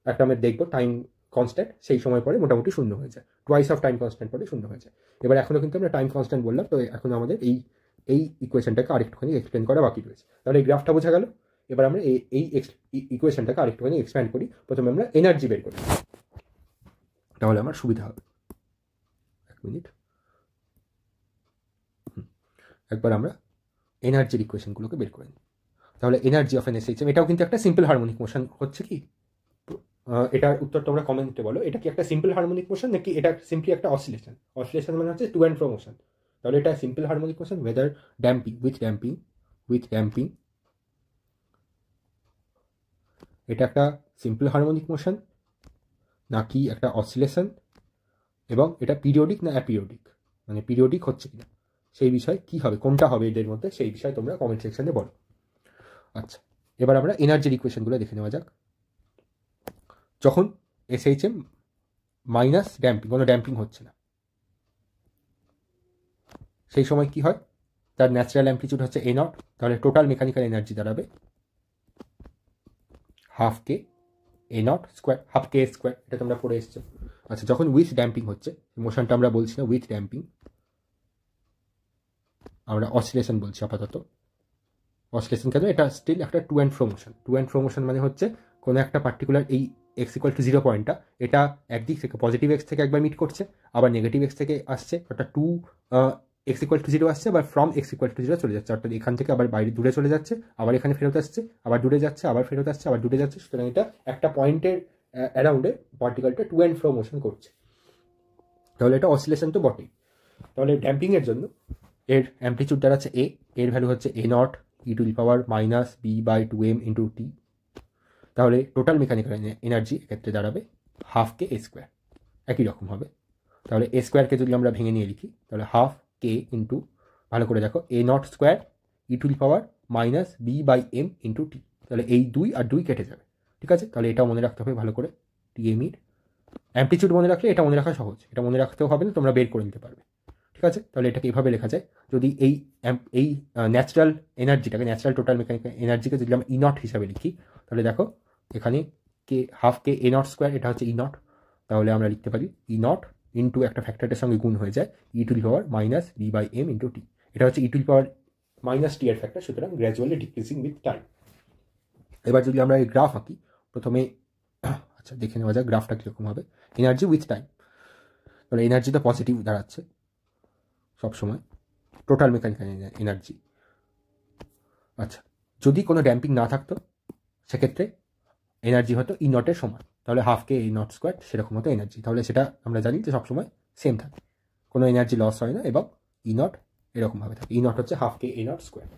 S1: একটা আমরা দেখবো টাইম কনস্ট্যান্ট সেই সময় পরে মোটামুটি শূন্য হয়ে যায়, টুয়াইস অফ টাইম কনস্ট্যান্ট পরে শূন্য হয়ে যায়। এবার এখনও কিন্তু আমরা টাইম কনস্ট্যান্ট বললাম, তো এখন আমাদের এই ইকুয়েশনটাকে আরেকটুখানি এক্সপ্লেন করা বাকি রয়েছে। তাহলে এই গ্রাফটা বোঝা গেল। এবার আমরা এই ইকুয়েশনটাকে আরেকটুখানি এক্সপ্যান্ড করি। প্রথমে আমরা এনার্জি বের করি, তাহলে আমার সুবিধা হবে। এক মিনিট, একবার আমরা এনার্জির ইকুয়েশনগুলোকে বের করে নিই। তাহলে এনার্জি অফ এন এসএইচএম, এটাও কিন্তু একটা সিম্পল হারমোনিক মোশন হচ্ছে কি, এটার উত্তর তোমরা কমেন্টে বলো, এটা কি একটা সিম্পল হারমোনিক মোশন নাকি এটা সিম্পলি একটা অসিলেশন। অসিলেশন মানে হচ্ছে টু অ্যান্ড ফ্রো মোশন। তাহলে এটা simple harmonic motion weather damping with damping এটা একটা সিম্পল হারমোনিক মোশন নাকি একটা অসিলেশন, এবং এটা পিরিয়ডিক না অ্যাপিরিয়ডিক, মানে পিরিয়ডিক হচ্ছে কিনা সেই বিষয় কি হবে, কোনটা হবে এদের মধ্যে সেই বিষয়ে তোমরা কমেন্ট সেকশনে বলো। আচ্ছা, এবার আমরা এনার্জির ইকুয়েশনগুলো দেখে নেওয়া যাক। যখন এসএইচএম মাইনাস ড্যাম্পিং, কোনো ড্যাম্পিং হচ্ছে না, সেই সময় কি হয়, তার ন্যাচারাল অ্যাম্পলিটিউড হচ্ছে এ নট, তাহলে টোটাল মেকানিক্যাল এনার্জি দাঁড়াবে half k A naught square, half K square, এটা তোমরা পড়ে এসছো। আচ্ছা, যখন উইথ ড্যাম্পিং হচ্ছে, মোশনটা আমরা বলছি না উইথ ড্যাম্পিং, আমরা অসিলেশন বলছি আপাতত। অসিলেশন কেন, এটা স্টিল একটা to and fro motion. To and fro motion মানে হচ্ছে কোনো একটা পার্টিকুলার এই এক্স ইকুয়াল টু 0 পয়েন্টটা, এটা একদিক থেকে পজিটিভ এক্স থেকে একবার মিট করছে, আবার নেগেটিভ এক্স থেকে আসছে, অর্থাৎ টু এক্স ইকুয়াল টু 0 আসছে, আবার ফ্রম এক্স ইকুয়াল টু 0 চলে যাচ্ছে, অর্থাৎ এখান থেকে আবার বাইরে দূরে চলে যাচ্ছে, আবার এখানে ফেরত আসছে, আবার দূরে যাচ্ছে, আবার ফেরত আসছে, আবার দূরে যাচ্ছে। সুতরাং এটা একটা পয়েন্টের অ্যারাউন্ডে পার্টিকেলটা টু অ্যান্ড ফ্রো মোশন করছে, তাহলে এটা অসিলেশন তো বটেই। তাহলে ড্যাম্পিংয়ের জন্য এর অ্যাম্পলিটিউড দাঁড়াচ্ছে এ, এর ভ্যালু হচ্ছে A naught E to the power minus b by 2m into t. তাহলে টোটাল মেকানিক্যাল এনার্জি এক্ষেত্রে দাঁড়াবে হাফ কে এ স্কোয়ার, একই রকম হবে। তাহলে এ স্কোয়ারকে যদি আমরা ভেঙে নিয়ে লিখি, তাহলে হাফ কে ইন্টু, ভালো করে দেখো, A naught square e to the power minus b by m into t. তাহলে এই 2 আর 2 কেটে যাবে, ঠিক আছে। তাহলে এটাও মনে রাখতে হবে ভালো করে, টি এম ইর অ্যাম্পলিটিউড মনে রাখলে এটা মনে রাখা সহজ, এটা মনে রাখতেও হবে না, তোমরা বের করে নিতে পারবে, ঠিক আছে। তাহলে এটাকে এভাবে লেখা যায়, যদি এই ন্যাচারাল এনার্জিটাকে, ন্যাচারাল টোটাল মেকানিক্যাল এনার্জিকে যদি আমরা ই নট হিসাবে লিখি, তাহলে দেখো এখানে k half k A naught square, এটা হচ্ছে ই নট, তাহলে আমরা লিখতে পারি ই নট ইন্টু একটা ফ্যাক্টরের সঙ্গে গুণ হয়ে যায় e to the power minus b by m into t. এটা হচ্ছে e to the power minus T এর ফ্যাক্টর, সুতরাং গ্র্যাজুয়ালি ডিক্রিজিং উইথ টাইম। এবার যদি আমরা এই গ্রাফ আঁকি, প্রথমে আচ্ছা দেখে নেওয়া যাক গ্রাফটা কীরকম হবে। এনার্জি উইথ টাইম, তাহলে এনার্জি তো পজিটিভ দাঁড়াচ্ছে সবসময়, টোটাল মেকানিক্যাল এনার্জি। আচ্ছা, যদি কোনো ড্যাম্পিং না থাকতো সেক্ষেত্রে এনার্জি হতো ই নটের সমান, তাহলে half K E not square সেরকম হতো এনার্জি, তাহলে সেটা আমরা জানি যে সবসময় সেম থাকে, কোনো এনার্জি লস হয় না, এবং ই নট এরকমভাবে থাকে, ই নট হচ্ছে half K E not square.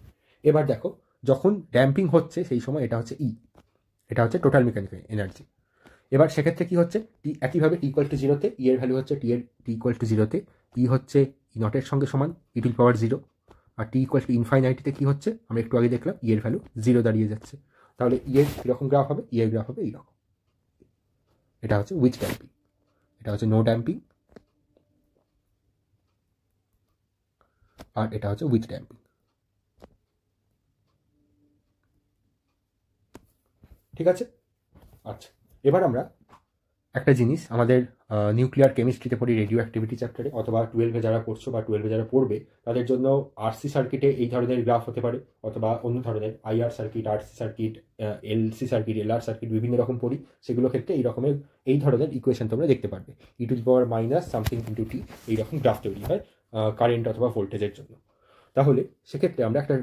S1: এবার দেখো যখন ড্যাম্পিং হচ্ছে সেই সময় এটা হচ্ছে ই, এটা হচ্ছে টোটাল মেকানিক্যাল এনার্জি। এবার সেক্ষেত্রে কি হচ্ছে, টি একইভাবে টি ইকুয়াল টু 0-তে ই এর ভ্যালু হচ্ছে টি ইকুয়াল টু 0-তে ই হচ্ছে ই নটের সঙ্গে সমান ই টু পাওয়ার 0, আর টি ইকুয়াল টু ইনফাইনাইটিতে কী হচ্ছে আমরা একটু আগে দেখলাম ই এর ভ্যালু 0 দাঁড়িয়ে যাচ্ছে। তাহলে ই এর কীরকম গ্রাফ হবে, ই এর গ্রাফ হবে এইরকম। এটা হচ্ছে উইথ ড্যাম্পিং, এটা হচ্ছে নো ড্যাম্পিং, আর এটা হচ্ছে উইথ ড্যাম্পিং, ঠিক আছে। আচ্ছা, এবার আমরা একটা জিনিস আমাদের নিউক্লিয়ার কেমিস্ট্রিতে পড়ি রেডিও অ্যাক্টিভিটি চ্যাপ্টারে, অথবা 12-এ যারা পড়ছো বা 12-এ যারা পড়বে তাদের জন্য আরসি সার্কিটে এই ধরনের গ্রাফ হতে পারে, অথবা অন্য ধরনের IR circuit, RC circuit, LC circuit, LR circuit বিভিন্ন রকম পড়ি, সেগুলো ক্ষেত্রে এই ধরনের ইকুয়েশন তোমরা দেখতে পারবে, e to the power minus something into t, এইরকম গ্রাফ তৈরি হয় কারেন্ট অথবা ভোল্টেজের জন্য। তাহলে সেক্ষেত্রে আমরা একটা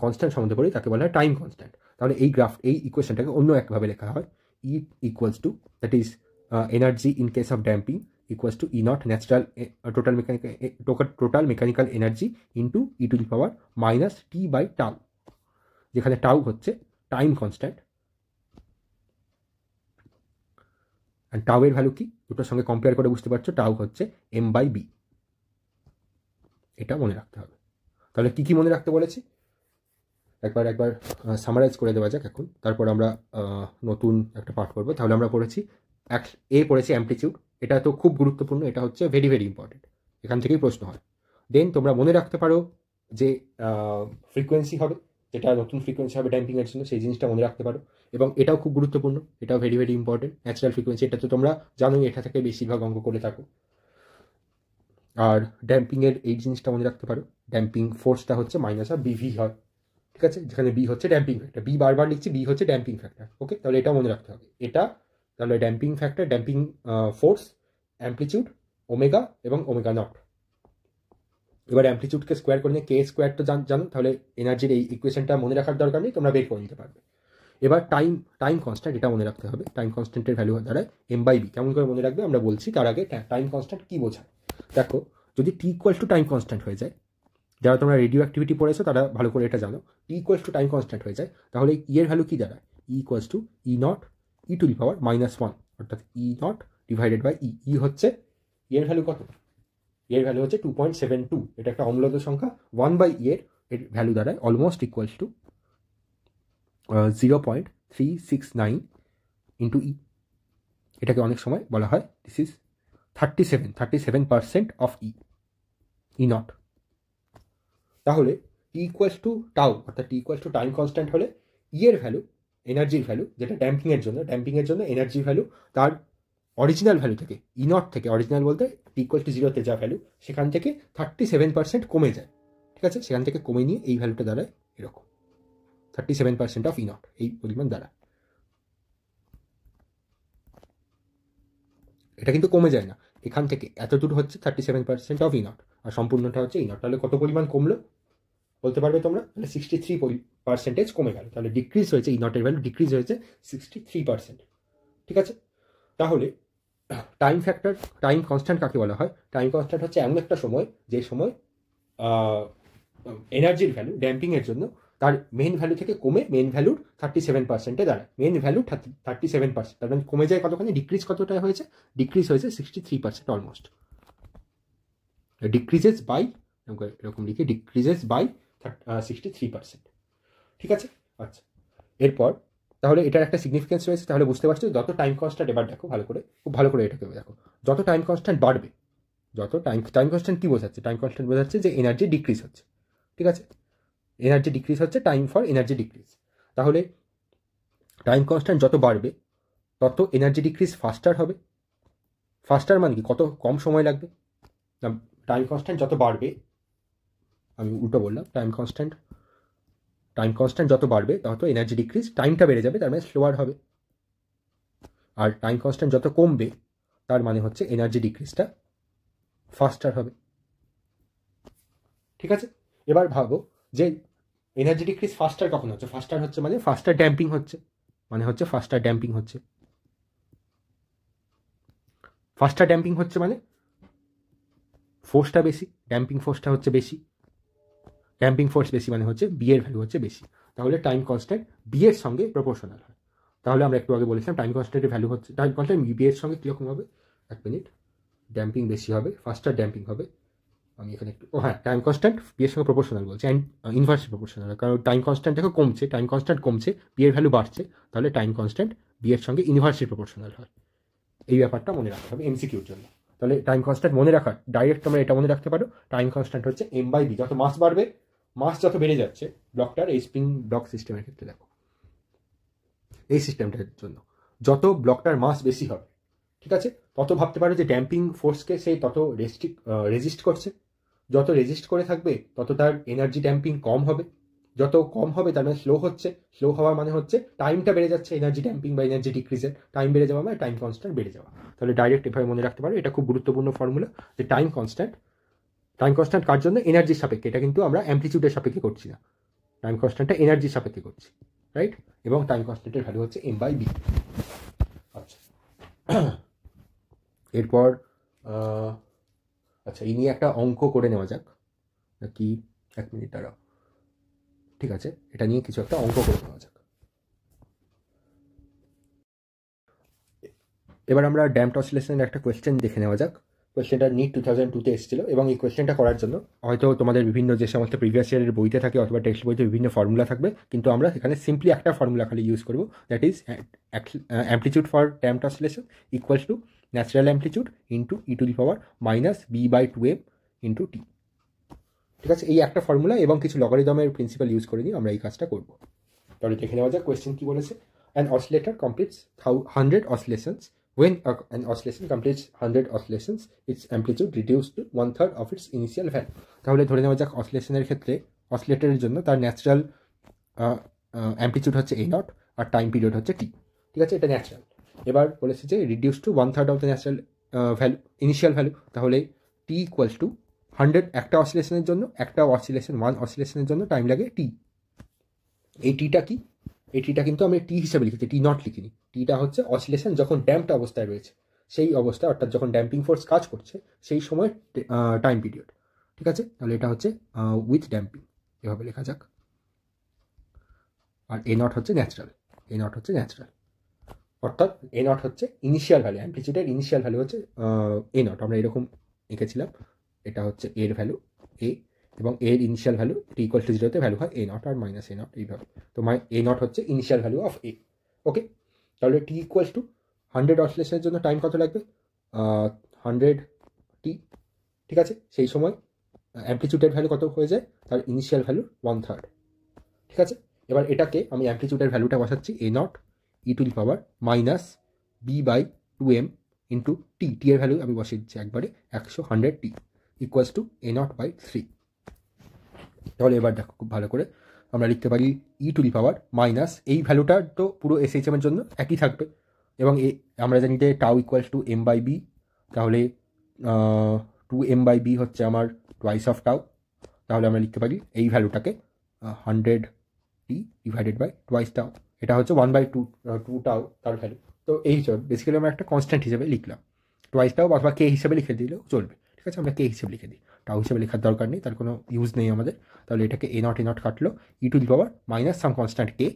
S1: কনস্ট্যান্ট সম্বন্ধে পড়ি, তাকে বলা হয় টাইম কনস্ট্যান্ট। তাহলে এই এই ইকুয়েশনটাকে অন্য একভাবে লেখা হয়, ই equals to that is energy in case of damping equals to E naught natural total mechanical energy into e to the power minus t by tau, যেখানে টাউ হচ্ছে টাইম কনস্ট্যান্ট, আর tau এর ভ্যালু কি দুটোর সঙ্গে compare করে বুঝতে পারছো, tau হচ্ছে m by b, এটা মনে রাখতে হবে। তাহলে কি কি মনে রাখতে বলেছি একবার সামারাইজ করে দেওয়া যাক এখন, তারপর আমরা নতুন একটা পার্ট করবো। তাহলে আমরা পড়েছি পড়েছি অ্যাম্পলিটিউড, এটা তো খুব গুরুত্বপূর্ণ, এটা হচ্ছে ভেরি ভেরি ইম্পর্টেন্ট, এখান থেকেই প্রশ্ন হয়। দেন তোমরা মনে রাখতে পারো যে ফ্রিকোয়েন্সি হবে, যেটা নতুন ফ্রিকোয়েন্সি হবে ড্যাম্পিংয়ের জন্য, সেই জিনিসটা মনে রাখতে পারো, এবং এটাও খুব গুরুত্বপূর্ণ, এটাও very very important, natural frequency, এটা তো তোমরা জানোই, এটা থেকে বেশিরভাগ অঙ্ক করে থাকো। আর ড্যাম্পিংয়ের এই জিনিসটা মনে রাখতে পারো, ড্যাম্পিং ফোর্সটা হচ্ছে মাইনাস আর বিভি হয়, ঠিক আছে, যেখানে বি হচ্ছে ড্যাম্পিং ফ্যাক্টর, বি বারবার লিখছি, বি হচ্ছে ড্যাম্পিং ফ্যাক্টর, ওকে। তাহলে এটা মনে রাখতে হবে, এটা তাহলে damping factor, damping force, amplitude omega এবং ওমেগা নট। এবার অ্যাম্পলিটিউডকে স্কোয়ার করে নিয়ে কে স্কোয়ার তো জানো, তাহলে এনার্জির এই ইকুয়েশনটা মনে রাখার দরকার নেই, তোমরা বের করে নিতে পারবে। এবার টাইম কনস্ট্যান্ট, এটা মনে রাখতে হবে, টাইম কনস্ট্যান্টের ভ্যালু দাঁড়ায় m/b। কেমন করে মনে রাখবে আমরা বলছি, তার আগে টাইম কনস্ট্যান্ট কী বোঝায় দেখো। যদি t equals to time constant হয়ে যায়, যারা তোমরা রেডিও অ্যাক্টিভিটি পড়েছো তারা ভালো করে এটা জানো, t equals to time constant হয়ে যায়, তাহলে এর ভ্যালু কী দাঁড়ায়, e equals to e0 e⁻⁻1, অর্থাৎ e0 ডিভাইডেড বাই ই হচ্ছে এর ভ্যালু কত, এর ভ্যালু হচ্ছে 2.72। এটা একটা অম্লত সংখ্যা, 1/e এর ভ্যালু দাঁড়ায় অলমোস্ট ইকুয়ালস টু 0.369 ইন্টু ই। এটাকে অনেক সময় বলা হয় this is 37% of E not. তাহলে টি ইকুয়ালস টু টাউ, অর্থাৎ টি ইকুয়ালস টু টাইম কনস্ট্যান্ট হলে ই এর ভ্যালু, এনার্জির ভ্যালু, যেটা ড্যাম্পিংয়ের জন্য এনার্জির ভ্যালু তার অরিজিনাল ভ্যালু থেকে, ই0 থেকে, অরিজিনাল বলতে টি ইকুয়াল টু 0-তে যা ভ্যালু সেখান থেকে 37% কমে যায়। ঠিক আছে, সেখান থেকে কমে নিয়ে এই ভ্যালুটা দাঁড়ায় এরকম 37% অফ ই0, এই পরিমাণ দ্বারা। এটা কিন্তু কমে যায় না, এখান থেকে এত দূর হচ্ছে 37% অফ ই0, আর সম্পূর্ণটা হচ্ছে ই0। তাহলে কত পরিমাণ কমলো বলতে পারবে তোমরা? তাহলে 63% কমে গেল, তাহলে ডিক্রিজ হয়েছে, ই0 এর ভ্যালু ডিক্রিজ হয়েছে 63%। ঠিক আছে, তাহলে টাইম ফ্যাক্টর, টাইম কনস্ট্যান্ট কাকে বলা হয়? টাইম কনস্ট্যান্ট হচ্ছে এমন একটা সময় যে সময় এনার্জির ভ্যালু ড্যাম্পিংয়ের জন্য তার মেন ভ্যালু থেকে কমে মেন ভ্যালুর 37%-এ দাঁড়ায়। মেন ভ্যালু 37%, তার মানে কমে যায় কতখানি, ডিক্রিজ কতটা হয়েছে, ডিক্রিজ হয়েছে 63% অলমোস্ট। ডিক্রিজেস বাই, এরকম লিখে ডিক্রিজেস বাই 63%। ঠিক আছে, আচ্ছা এরপর তাহলে এটার একটা সিগনিফিকেন্স রয়েছে। তাহলে বুঝতে পারছো যত টাইম কনস্ট্যান্ট, এবার দেখো ভালো করে, খুব ভালো করে এটাকে দেখো, যত টাইম কনস্ট্যান্ট বাড়বে, যত টাইম কনস্ট্যান্ট কী বোঝাচ্ছে? টাইম কনস্ট্যান্ট বোঝাচ্ছে যে এনার্জি ডিক্রিজ হচ্ছে। ঠিক আছে, এনার্জি ডিক্রিজ হচ্ছে, টাইম ফর এনার্জি ডিক্রিজ। তাহলে টাইম কনস্ট্যান্ট যত বাড়বে তত এনার্জি ডিক্রিজ ফাস্টার হবে। ফাস্টার মানে কি, কত কম সময় লাগবে। টাইম কনস্ট্যান্ট যত বাড়বে, আমি উল্টো বললাম, টাইম কনস্ট্যান্ট যত বাড়বে তত এনার্জি ডিক্রিজ, টাইমটা বেড়ে যাবে, তার মানে স্লোয়ার হবে। আর টাইম কনস্ট্যান্ট যত কমবে তার মানে হচ্ছে এনার্জি ডিক্রিজটা ফাস্টার হবে। ঠিক আছে, এবার ভাবো যে এনার্জি ডিক্রিজ ফাস্টার কখন হচ্ছে? ফাস্টার হচ্ছে মানে ফাস্টার ড্যাম্পিং হচ্ছে, ফাস্টার ড্যাম্পিং হচ্ছে। ফাস্টার ড্যাম্পিং হচ্ছে মানে ফোর্সটা বেশি, ড্যাম্পিং ফোর্সটা হচ্ছে বেশি, ড্যাম্পিং ফোর্স বেশি মানে হচ্ছে বি এর ভ্যালু হচ্ছে বেশি। তাহলে টাইম কনস্ট্যান্ট বি এর সঙ্গে প্রপোর্শনাল হয়। তাহলে আমরা একটু আগে বলেছিলাম টাইম কনস্ট্যান্টের ভ্যালু হচ্ছে, টাইম কনস্ট্যান্ট বি এর সঙ্গে কীরকম হবে, এক মিনিট, ড্যাম্পিং বেশি হবে, ফাস্টার ড্যাম্পিং হবে। আমি এখানে একটু, হ্যাঁ, টাইম কনস্ট্যান্ট বি এর সঙ্গে প্রপোর্শনাল বলছে, অ্যান্ড ইনভার্সলি প্রপোর্শনাল, কারণ টাইম কনস্ট্যান্ট দেখো কমছে, টাইম কনস্ট্যান্ট কমছে, বি এর ভ্যালু বাড়ছে, তাহলে টাইম কনস্ট্যান্ট বি এর সঙ্গে ইনভার্সলি প্রপোর্শনাল হয়। এই ব্যাপারটা মনে রাখতে হবে এমসিকিউর জন্য। তাহলে টাইম কনস্ট্যান্ট মনে রাখার ডাইরেক্ট তোমরা এটা মনে রাখতে পারো, টাইম কনস্ট্যান্ট হচ্ছে m/b। যত মাস বাড়বে, মাস যত বেড়ে যাচ্ছে ব্লকটার, এই স্প্রিং ব্লক সিস্টেমের ক্ষেত্রে দেখো, এই সিস্টেমটার জন্য যত ব্লকটার মাস বেশি হবে, ঠিক আছে, তত ভাবতে পারো যে ড্যাম্পিং ফোর্সকে সে তত রেজিস্ট করছে। যত রেজিস্ট করে থাকবে তত তার এনার্জি ড্যাম্পিং কম হবে, যত কম হবে তার মানে স্লো হচ্ছে, স্লো হওয়ার মানে হচ্ছে টাইমটা বেড়ে যাচ্ছে, এনার্জি ড্যাম্পিং বা এনার্জি ডিক্রিজের টাইম বেড়ে যাওয়া মানে টাইম কনস্ট্যান্ট বেড়ে যাওয়া। তাহলে ডাইরেক্ট এভাবে মনে রাখতে পারো, এটা খুব গুরুত্বপূর্ণ ফর্মুলা যে টাইম কনস্ট্যান্ট কার জন্য, এনার্জির সাপেক্ষে। এটা কিন্তু আমরা অ্যাম্পলিটিউডের সাপেক্ষে করছি না, টাইম কনস্ট্যান্টটা এনার্জির সাপেক্ষে করছি, রাইট। এবং টাইম কনস্ট্যান্টের ভ্যালু হচ্ছে m/b। আচ্ছা, এরপর আচ্ছা এই নিয়ে একটা অঙ্ক করে নেওয়া যাক নাকি, এক মিনিট দাঁড়াও, ঠিক আছে, এটা নিয়ে কিছু একটা অঙ্ক করে নেওয়া যাক। এবার আমরা ড্যাম্পড অসিলেশনের একটা কোয়েশ্চেন দেখে নেওয়া যাক। কোয়েশ্চেনটা নিট 2002-তে এসেছিল, এবং এই কোয়েশ্চেনটা করার জন্য হয়তো তোমাদের বিভিন্ন যে সমস্ত প্রিভিয়াস ইয়ারের বইতে থাকে অথবা টেক্সট বইতে বিভিন্ন ফর্মুলা থাকবে, কিন্তু আমরা এখানে সিম্পলি একটা ফর্মুলা খালি ইউজ করবো, that is amplitude for damped oscillation equals to natural amplitude into e⁻−b/2m into টি। ঠিক আছে, এই একটা ফর্মুলা এবং কিছু লগারিদমের প্রিন্সিপাল ইউজ করে নিয়ে আমরা এই কাজটা করবো। তাহলে দেখে নেওয়া যাক কোয়েশ্চেন কি বলেছে। An oscillator completes 100 oscillations. When an oscillation completes 100 oscillations, its amplitude reduced to 1/3 of its initial value. তাহলে ধরে নেওয়া যাক অসিলেশনের ক্ষেত্রে, অসিলেটরের জন্য তার ন্যাচারাল অ্যাম্পলিটিউড হচ্ছে a0 আর টাইম পিরিয়ড হচ্ছে t। ঠিক আছে, এটা ন্যাচারাল। এবার বলেছে যে reduce to 1/3 of the natural value, initial value. তাহলে t ইকুয়ালস টু 100, একটা অসিলেশনের জন্য, একটা অসিলেশন, 1 অসিলেশনের জন্য টাইম লাগে t। এই টিটা কি, এই টিটা কিন্তু আমি টি হিসেবে লিখেছি, টি নট লিখিনি। টিটা হচ্ছে অসিলেশন যখন ড্যাম্পড অবস্থায় রয়েছে সেই অবস্থায়, অর্থাৎ যখন ড্যাম্পিং ফোর্স কাজ করছে সেই সময় টাইম পিরিয়ড। ঠিক আছে, তাহলে এটা হচ্ছে উইথ ড্যাম্পিং, এভাবে লেখা যাক। আর এ নট হচ্ছে ন্যাচারাল, এ নট হচ্ছে ন্যাচারাল, অর্থাৎ এ নট হচ্ছে ইনিশিয়াল ভ্যালু, অ্যাম্পলিচিউডের ইনিশিয়াল ভ্যালু হচ্ছে এ নট। আমরা এরকম এঁকেছিলাম, এটা হচ্ছে এর ভ্যালু এ, এবং এর initial value t equal to জিরোতে ভ্যালু হয় A not R minus A naught, এইভাবে। তো এ নট হচ্ছে initial value of A. Okay, তাহলে টি ইকুয়াল টু 100 অসিলেশনের জন্য টাইম কত লাগবে? 100 টি। ঠিক আছে, সেই সময় অ্যাম্পলিচিউডের ভ্যালু কত হয়ে যায়? তার ইনিশিয়াল ভ্যালু 1/3। ঠিক আছে, এবার এটাকে আমি অ্যাম্পলিচিউডের ভ্যালুটা বসাচ্ছি A naught E to the power minus b by 2m into t, t এর ভ্যালু আমি বসিয়ে দিচ্ছি একবারে 100 t equals to A naught by 3। তাহলে এবার দেখো খুব ভালো করে আমরা লিখতে পারি ই টু দি পাওয়ার মাইনাস, এই ভ্যালুটা তো পুরো এসএইচএম এর জন্য একই থাকবে, এবং আমরা জানি যে tau equals to m by b, তাহলে 2m বাই বি হচ্ছে আমার টোয়াইস অফ টাউ। তাহলে আমরা লিখতে পারি এই ভ্যালুটাকে 100 টি ডিভাইডেড বাই টোয়াইস টাউ, এটা হচ্ছে 1/2 টাউ তার ভ্যালু। তো এই হিসাবে বেসিক্যালি আমরা একটা কনস্ট্যান্ট হিসেবে লিখলাম, টোয়াইস টাউ অথবা কে হিসেবে লিখে দিলেও চলবে। ঠিক আছে, আমরা কে হিসেবে লিখে দিই, টাউ হিসেবে লেখার দরকার নেই, তার কোনো ইউজ নেই আমাদের। তাহলে এটাকে এ নট কাটলো, e to the power minus some constant k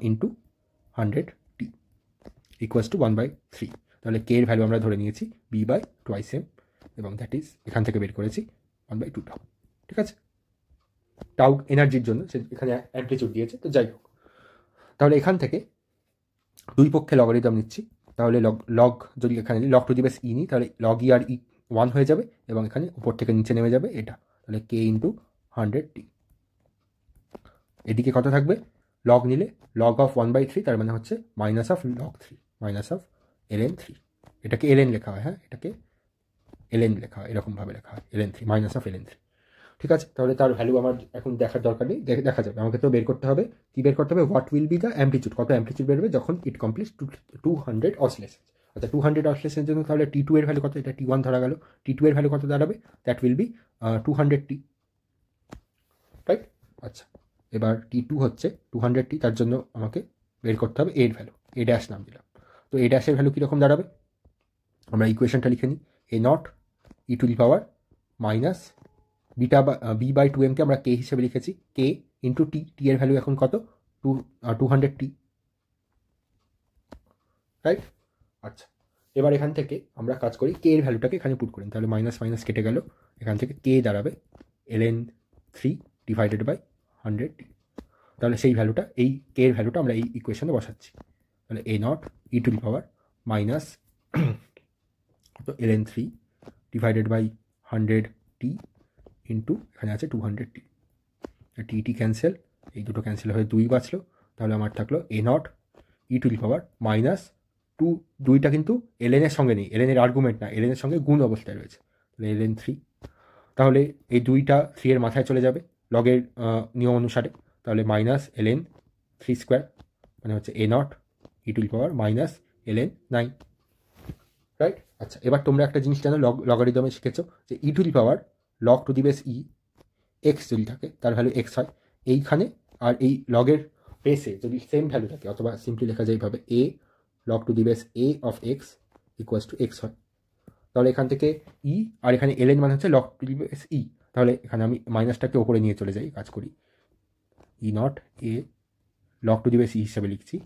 S1: into 100 t equals to 1/3। তাহলে কে এর ভ্যালু আমরা ধরে নিয়েছি বি বাই টোয়াইস এম, এবং দ্যাট ইজ এখান থেকে বের করেছি 1/2 টাউ। ঠিক আছে, টাউ এনার্জির জন্য সে এখানে অ্যাম্পলিচিউড দিয়েছে, তো যাই হোক। তাহলে এখান থেকে দুই পক্ষে লগারিদম নিচ্ছি, তাহলে লগ যদি এখানে লগ টু দি বেস ই নিই, তাহলে লগ ই আর ই 1 হয়ে যাবে, এবং এখানে উপর থেকে নিচে নেমে যাবে এটা, তাহলে কে ইন্টু 100 টি। এদিকে কত থাকবে? লগ নিলে লগ অফ 1/3, তার মানে হচ্ছে minus of log 3, minus of ln 3। এটাকে ln লেখা হয়, হ্যাঁ এটাকে ln লেখা হয়, এরকমভাবে লেখা হয় ln 3, মাইনাস অফ ln 3। ঠিক আছে, তাহলে তার ভ্যালু আমার এখন দেখার দরকার নেই, দেখা যাবে। আমাকে তো বের করতে হবে, কি বের করতে হবে? What will be the amplitude, কত অ্যাম্পলিচিউড বেরোবে যখন ইট কমপ্লিটস 200 অসিলেশন। আচ্ছা, 200 অসিলেশনের জন্য তাহলে টি টু এর ভ্যালু কত? এটা টি1 ধরা গেল, টি টু এর ভ্যালু কত দাঁড়াবে? That will B 200 T, right? আচ্ছা, এবার টি টু হচ্ছে 200 টি, তার জন্য আমাকে বের করতে হবে এর ভ্যালু, এ ড্যাশ নাম দিলাম। তো এ ড্যাশের ভ্যালু কীরকম দাঁড়াবে? আমরা ইকুয়েশনটা লিখে নিই, A naught E to the power minus beta b by 2mকে আমরা কে হিসেবে লিখেছি, কে ইন্টু টি, টি এর ভ্যালু এখন কত? 200 টি, রাইট? আচ্ছা, এবার এখান থেকে আমরা কাজ করি কে এর ভ্যালুটাকে এখানে পুট করি, তাহলে মাইনাস মাইনাস কেটে গেল, এখান থেকে কে দাঁড়াবে ln 3 ডিভাইডেড বাই 100 টি। তাহলে সেই ভ্যালুটা, এই কে এর ভ্যালুটা আমরা এই ইকুয়েশনে বসাচ্ছি, তাহলে A naught E to the power minus ln 3 divided by 100 t into এখানে আছে 200 টি, টি টি ক্যান্সেল, এই দুটো ক্যান্সেল হয়ে 2 বাঁচলো, তাহলে আমার থাকলো A naught E to the power minus 2টা কিন্তু ln এর সঙ্গে নেই, ln এর আর্গুমেন্ট না, ln এর সঙ্গে গুণ অবস্থায় রয়েছে, তাহলে ln 3। তাহলে এই 2টা 3 এর মাথায় চলে যাবে লগের নিয়ম অনুসারে, তাহলে মাইনাস ln 3 স্কোয়ার, মানে হচ্ছে A naught E to the power minus ln 9, right? আচ্ছা, এবার তোমরা একটা জিনিস জানো, লগারিদমে শিখেছো যে e to the power log to the base e x যদি থাকে তার ভ্যালু এক্স হয় এইখানে, আর এই লগের বেসে যদি সেম ভ্যালু থাকে, অথবা সিম্পলি লেখা যায় এইভাবে a log to the base a of x equals to x হয়। তাহলে এখান থেকে ই, আর এখানে ln মানে হচ্ছে লগ টু দি বেস ই, তাহলে এখানে আমি মাইনাসটাকে ওপরে নিয়ে চলে যাই, কাজ করি e naught A log to the base e হিসাবে লিখছি,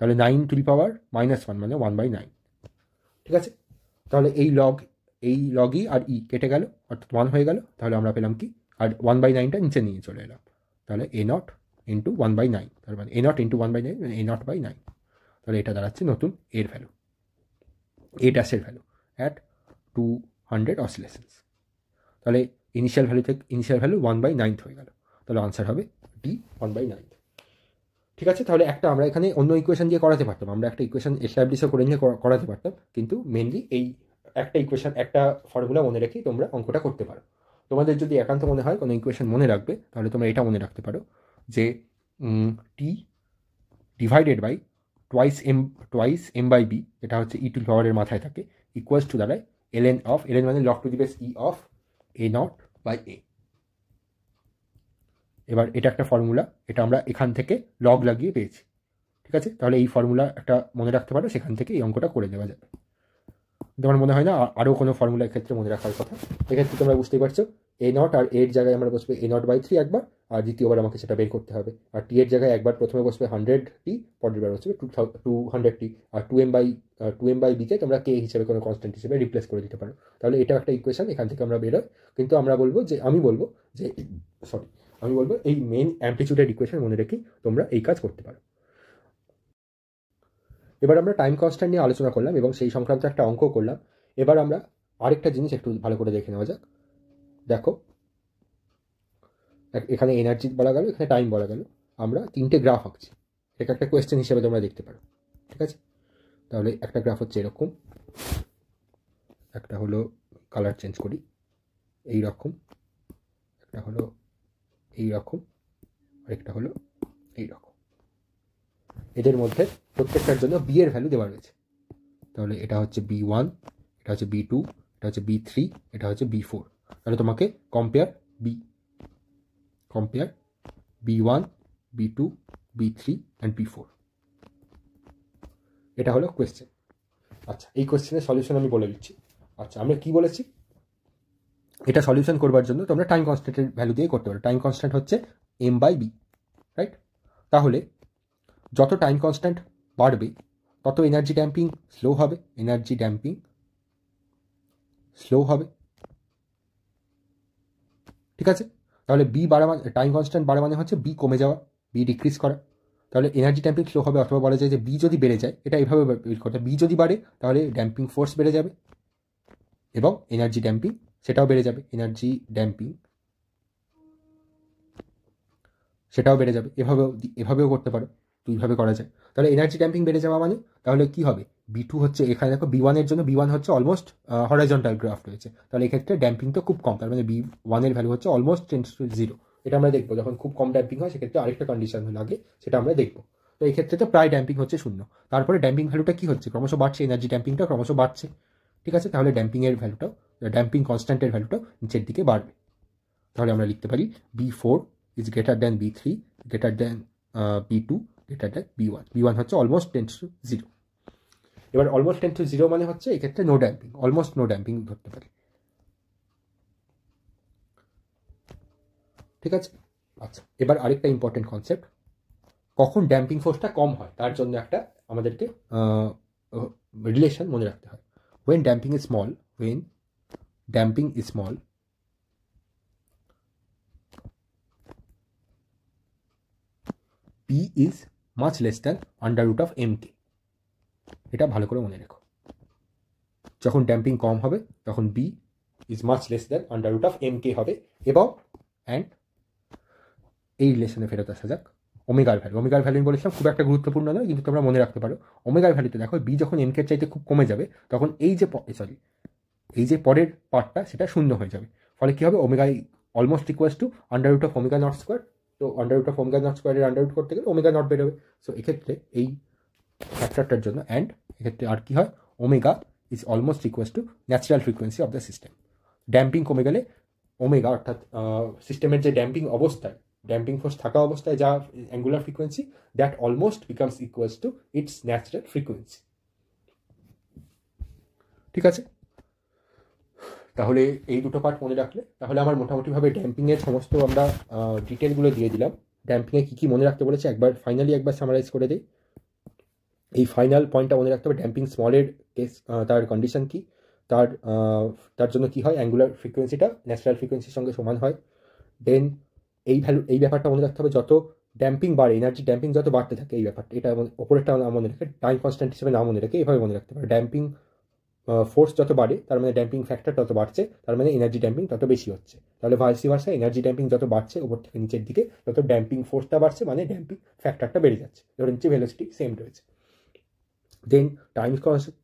S1: তাহলে 9 টু দি পাওয়ার -1 মানে 1/9। ঠিক আছে, তাহলে এই লগ ই আর ই কেটে গেল, অর্থাৎ 1 হয়ে গেল, তাহলে আমরা পেলাম কি, আর 1/9টা নিচে নিয়ে চলে এলাম, তাহলে এ নট ইন্টু 1/9, তার মানে এ নট ইন্টু 1/9 মানে এ নট বাই 9। তাহলে এটা দাঁড়াচ্ছে নতুন এর ভ্যালু, এ ড্যাশের ভ্যালু অ্যাট 200 অসিলেশনস। তাহলে ইনিশিয়াল ভ্যালু 1/9 হয়ে গেল, তাহলে আনসার হবে ডি 1/9। ঠিক আছে, তাহলে একটা আমরা এখানে অন্য ইকুয়েশন দিয়ে করাতে পারতাম, আমরা একটা ইকুয়েশন এস্টাবলিশও করে নিয়ে করাতে পারতাম, কিন্তু মেনলি এই একটা ইকুয়েশন, একটা ফর্মুলা মনে রেখেই তোমরা অঙ্কটা করতে পারো। তোমাদের যদি একান্ত মনে হয় কোনো ইকুয়েশন মনে রাখবে, তাহলে তোমরা এটা মনে রাখতে পারো যে t divided by twice m by b, এটা হচ্ছে ই টু দি পাওয়ারের মাথায় থাকে, ইকুয়ালস টু দাঁড়ায় ln মানে log to the base e of A naught by A, এবার এটা একটা ফর্মুলা, এটা আমরা এখান থেকে লগ লাগিয়ে পেয়েছি। ঠিক আছে, তাহলে এই ফর্মুলা একটা মনে রাখতে পারো, সেখান থেকে এই অঙ্কটা করে দেওয়া যাবে। তোমার মনে হয় না আরও কোনো ফর্মুলার ক্ষেত্রে মনে রাখার কথা? এক্ষেত্রে তোমরা বুঝতেই পারছো, এ নট আর এর জায়গায় আমরা বসবে A0/3 একবার, আর দ্বিতীয়বার আমাকে সেটা বের করতে হবে। আর টি এর জায়গায় একবার প্রথমে বসবে 100t, পরের বার বসবে 200t, আর 2m/b-কে তোমরা কে হিসেবে কোনো কনস্ট্যান্ট হিসেবে রিপ্লেস করে দিতে পারো। তাহলে এটা একটা ইকুয়েশন, এখান থেকে আমরা বেরোয়। কিন্তু আমি বলবো এই মেন অ্যামপ্লিটিউডের ইকুয়েশন মনে রেখেই তোমরা এই কাজ করতে পারো। এবার আমরা টাইম কনস্ট্যান্ট নিয়ে আলোচনা করলাম এবং সেই সংক্রান্ত একটা অঙ্ক করলাম। এবার আমরা আরেকটা জিনিস একটু ভালো করে দেখে নেওয়া যাক। দেখো, এখানে এনার্জি বলা গেল, এখানে টাইম বলা গেল, আমরা 3টে গ্রাফ আঁকছি। এটা একটা কোয়েশ্চেন হিসেবে তোমরা দেখতে পারো। ঠিক আছে, তাহলে একটা গ্রাফ হচ্ছে এরকম, একটা হলো কালার চেঞ্জ করি এই রকম, একটা হলো এই রকম, আরেকটা হলো এই রকম। এদের মধ্যে প্রত্যেকটার জন্য বি এর ভ্যালু দেওয়া রয়েছে। তাহলে এটা হচ্ছে B1, এটা হচ্ছে B2, এটা হচ্ছে B3, এটা হচ্ছে B4। তাহলে তোমাকে compare B1, B2, B3 and B4। এটা হলো কোয়েশ্চেন। আচ্ছা, এই কোয়েশ্চেনের সলিউশন আমি বলে দিচ্ছি। আচ্ছা, আমরা কি বলেছি, এটা সলিউশন করবার জন্য তোমরা টাইম কনস্ট্যান্টের ভ্যালু দিয়ে করতে পারো। টাইম কনস্ট্যান্ট হচ্ছে m/b, রাইট? তাহলে যত টাইম কনস্ট্যান্ট বাড়বে তত এনার্জি ড্যাম্পিং স্লো হবে। ঠিক আছে, তাহলে বি বাড়া মানে, টাইম কনস্ট্যান্ট বাড়া মানে হচ্ছে বি কমে যাওয়া, বি ডিক্রিজ করা। তাহলে এনার্জি ড্যাম্পিং স্লো হবে, অথবা বলা যায় যে বি যদি বেড়ে যায়, এটা এইভাবে বের করতে, বি যদি বাড়ে তাহলে ড্যাম্পিং ফোর্স বেড়ে যাবে এবং এনার্জি ড্যাম্পিং সেটাও বেড়ে যাবে, এভাবেও করতে পারো, দুইভাবে করা যায়। তাহলে এনার্জি ড্যাম্পিং বেড়ে যাওয়া মানে তাহলে কি হবে, B2 হচ্ছে, এখানে দেখো B1 এর জন্য B1 হচ্ছে অলমোস্ট হরাইজন্টাল গ্রাফ রয়েছে, তাহলে এক্ষেত্রে ড্যাম্পিং তো খুব কম, তার মানে B1 এর ভ্যালু হচ্ছে অলমোস্ট 10⁻⁴। এটা আমরা দেখবো যখন খুব কম ড্যাম্পিং হয়, সেক্ষেত্রে আরেকটা কন্ডিশন লাগে, সেটা আমরা দেখবো। তো এই ক্ষেত্রে তো প্রায় ড্যাম্পিং হচ্ছে 0। তারপরে ড্যাম্পিং ভ্যালুটা কি হচ্ছে, ক্রমশ বাড়ছে, এনার্জি ড্যাম্পিংটা ক্রমশ বাড়ছে। ঠিক আছে, তাহলে ড্যাম্পিং কনস্ট্যান্টের ভ্যালুটাও নিচের দিকে বাড়বে। তাহলে আমরা লিখতে পারি B4 is greater than B3, greater than B2, greater than B1। B1 হচ্ছে অলমোস্ট 10⁻⁴। এবার অলমোস্ট 10⁻⁴ মানে হচ্ছে এক্ষেত্রে no damping, almost no damping ধরতে পারি। ঠিক আছে, আচ্ছা, এবার আরেকটা ইম্পর্টেন্ট কনসেপ্ট, কখন ড্যাম্পিং ফোর্সটা কম হয় তার জন্য একটা আমাদেরকে রিলেশন মনে রাখতে হয়। when damping is small, P is much less than √mk। এটা ভালো করে মনে রেখো, যখন ড্যাম্পিং কম হবে তখন B is much less than √mk হবে। এবং এই রিলেশনে ফেরত আসা যাক, ওমেগার ভ্যালু আমি বলেছিলাম খুব একটা গুরুত্বপূর্ণ নয়, কিন্তু তোমরা মনে রাখতে পারো। ওমেগার ভ্যালুতে দেখো বি যখন এমকের চাইতে খুব কমে যাবে, তখন এই যে পরের পার্টটা সেটা শূন্য হয়ে যাবে। ফলে কি হবে, ওমেগা অলমোস্ট ইকুয়ালস টু √ω0²। তো √ω0² এর আন্ডাররুট করতে গেলে ওমেগা নট বেরোবে। সো এক্ষেত্রে এই ফ্যাক্টরটার জন্য এক্ষেত্রে আর কি হয়, omega is almost equals to natural frequency of the system. Damping কমে গেলে ওমেগা, অর্থাৎ সিস্টেমের যে ড্যাম্পিং ফোর্স থাকা অবস্থায় যা angular frequency, that almost becomes equals to its natural frequency. ঠিক আছে, তাহলে এই দুটো পার্ট মনে রাখলে তাহলে আমার মোটামুটিভাবে ড্যাম্পিংয়ের সমস্ত আমরা ডিটেলগুলো দিয়ে দিলাম। ড্যাম্পিংয়ে কী কী মনে রাখতে বলেছে ফাইনালি একবার সামারাইজ করে দিই। এই ফাইনাল পয়েন্টটা মনে রাখতে হবে, ড্যাম্পিং স্মলের কেস, তার কন্ডিশন কি, তার জন্য কি হয়, অ্যাঙ্গুলার ফ্রিকোয়েন্সিটা ন্যাচারাল ফ্রিকোয়েন্সির সঙ্গে সমান হয়। দেন এই ব্যাপারটা মনে রাখতে হবে, যত ড্যাম্পিং বাড়ে, এনার্জি ড্যাম্পিং যত বাড়তে থাকে, এই ব্যাপারটা, এটা ওপরেরটা মনে রেখে টাইম কনস্ট্যান্ট হিসেবে না মনে রেখে এভাবে মনে রাখতে পারে, ড্যাম্পিং ফোর্স যত বাড়ে তার মানে ড্যাম্পিং ফ্যাক্টর তত বাড়ছে, তার মানে এনার্জি ড্যাম্পিং তত বেশি হচ্ছে। তাহলে ভাইস ভার্সা, এনার্জি ড্যাম্পিং যত বাড়ছে ওপর থেকে নিচের দিকে, তত ড্যাম্পিং ফোর্সটা বাড়ছে, মানে ড্যাম্পিং ফ্যাক্টরটা বেড়ে যাচ্ছে। ধরে নিচ্ছি ভেলোসিটি সেম রয়েছে। দেন টাইম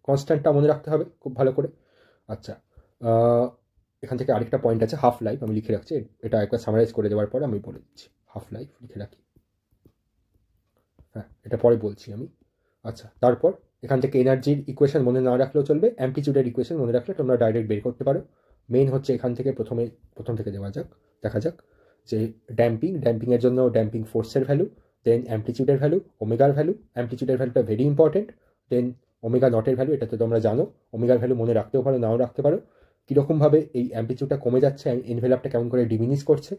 S1: কনস্ট্যান্টটা মনে রাখতে হবে খুব ভালো করে। আচ্ছা, এখান থেকে আরেকটা পয়েন্ট আছে, হাফ লাইফ, আমি লিখে রাখছি, এটা একবার সামারাইজ করে দেওয়ার পর আমি বলে দিচ্ছি। হাফ লাইফ লিখে রাখি, হ্যাঁ, এটা পরে বলছি আমি। আচ্ছা, তারপর এখান থেকে এনার্জির ইকুয়েশন মনে না রাখলেও চলবে, অ্যাম্পলিটিউডের ইকুয়েশন মনে রাখলে তোমরা ডাইরেক্ট বের করতে পারো। মেইন হচ্ছে এখান থেকে প্রথম থেকে দেখা যাক যে ড্যাম্পিংয়ের জন্য ড্যাম্পিং ফোর্সের ভ্যালু, দেন অ্যামপ্লিচিউডের ভ্যালু, ওমেগার ভ্যালু। অ্যামপ্লিচিউডের ভ্যালুটা ভেরি ইম্পর্টেন্ট। দেন ওমেগা নটের ভ্যালু, এটা তো তোমরা জানো। ওমেগার ভ্যালু মনে রাখতেও পারো, নাও রাখতে পারো। কীরকমভাবে এই অ্যামপ্লিচিউডটা কমে যাচ্ছে, এনভেলাপটা কেমন করে ডিমিনিশ করছে।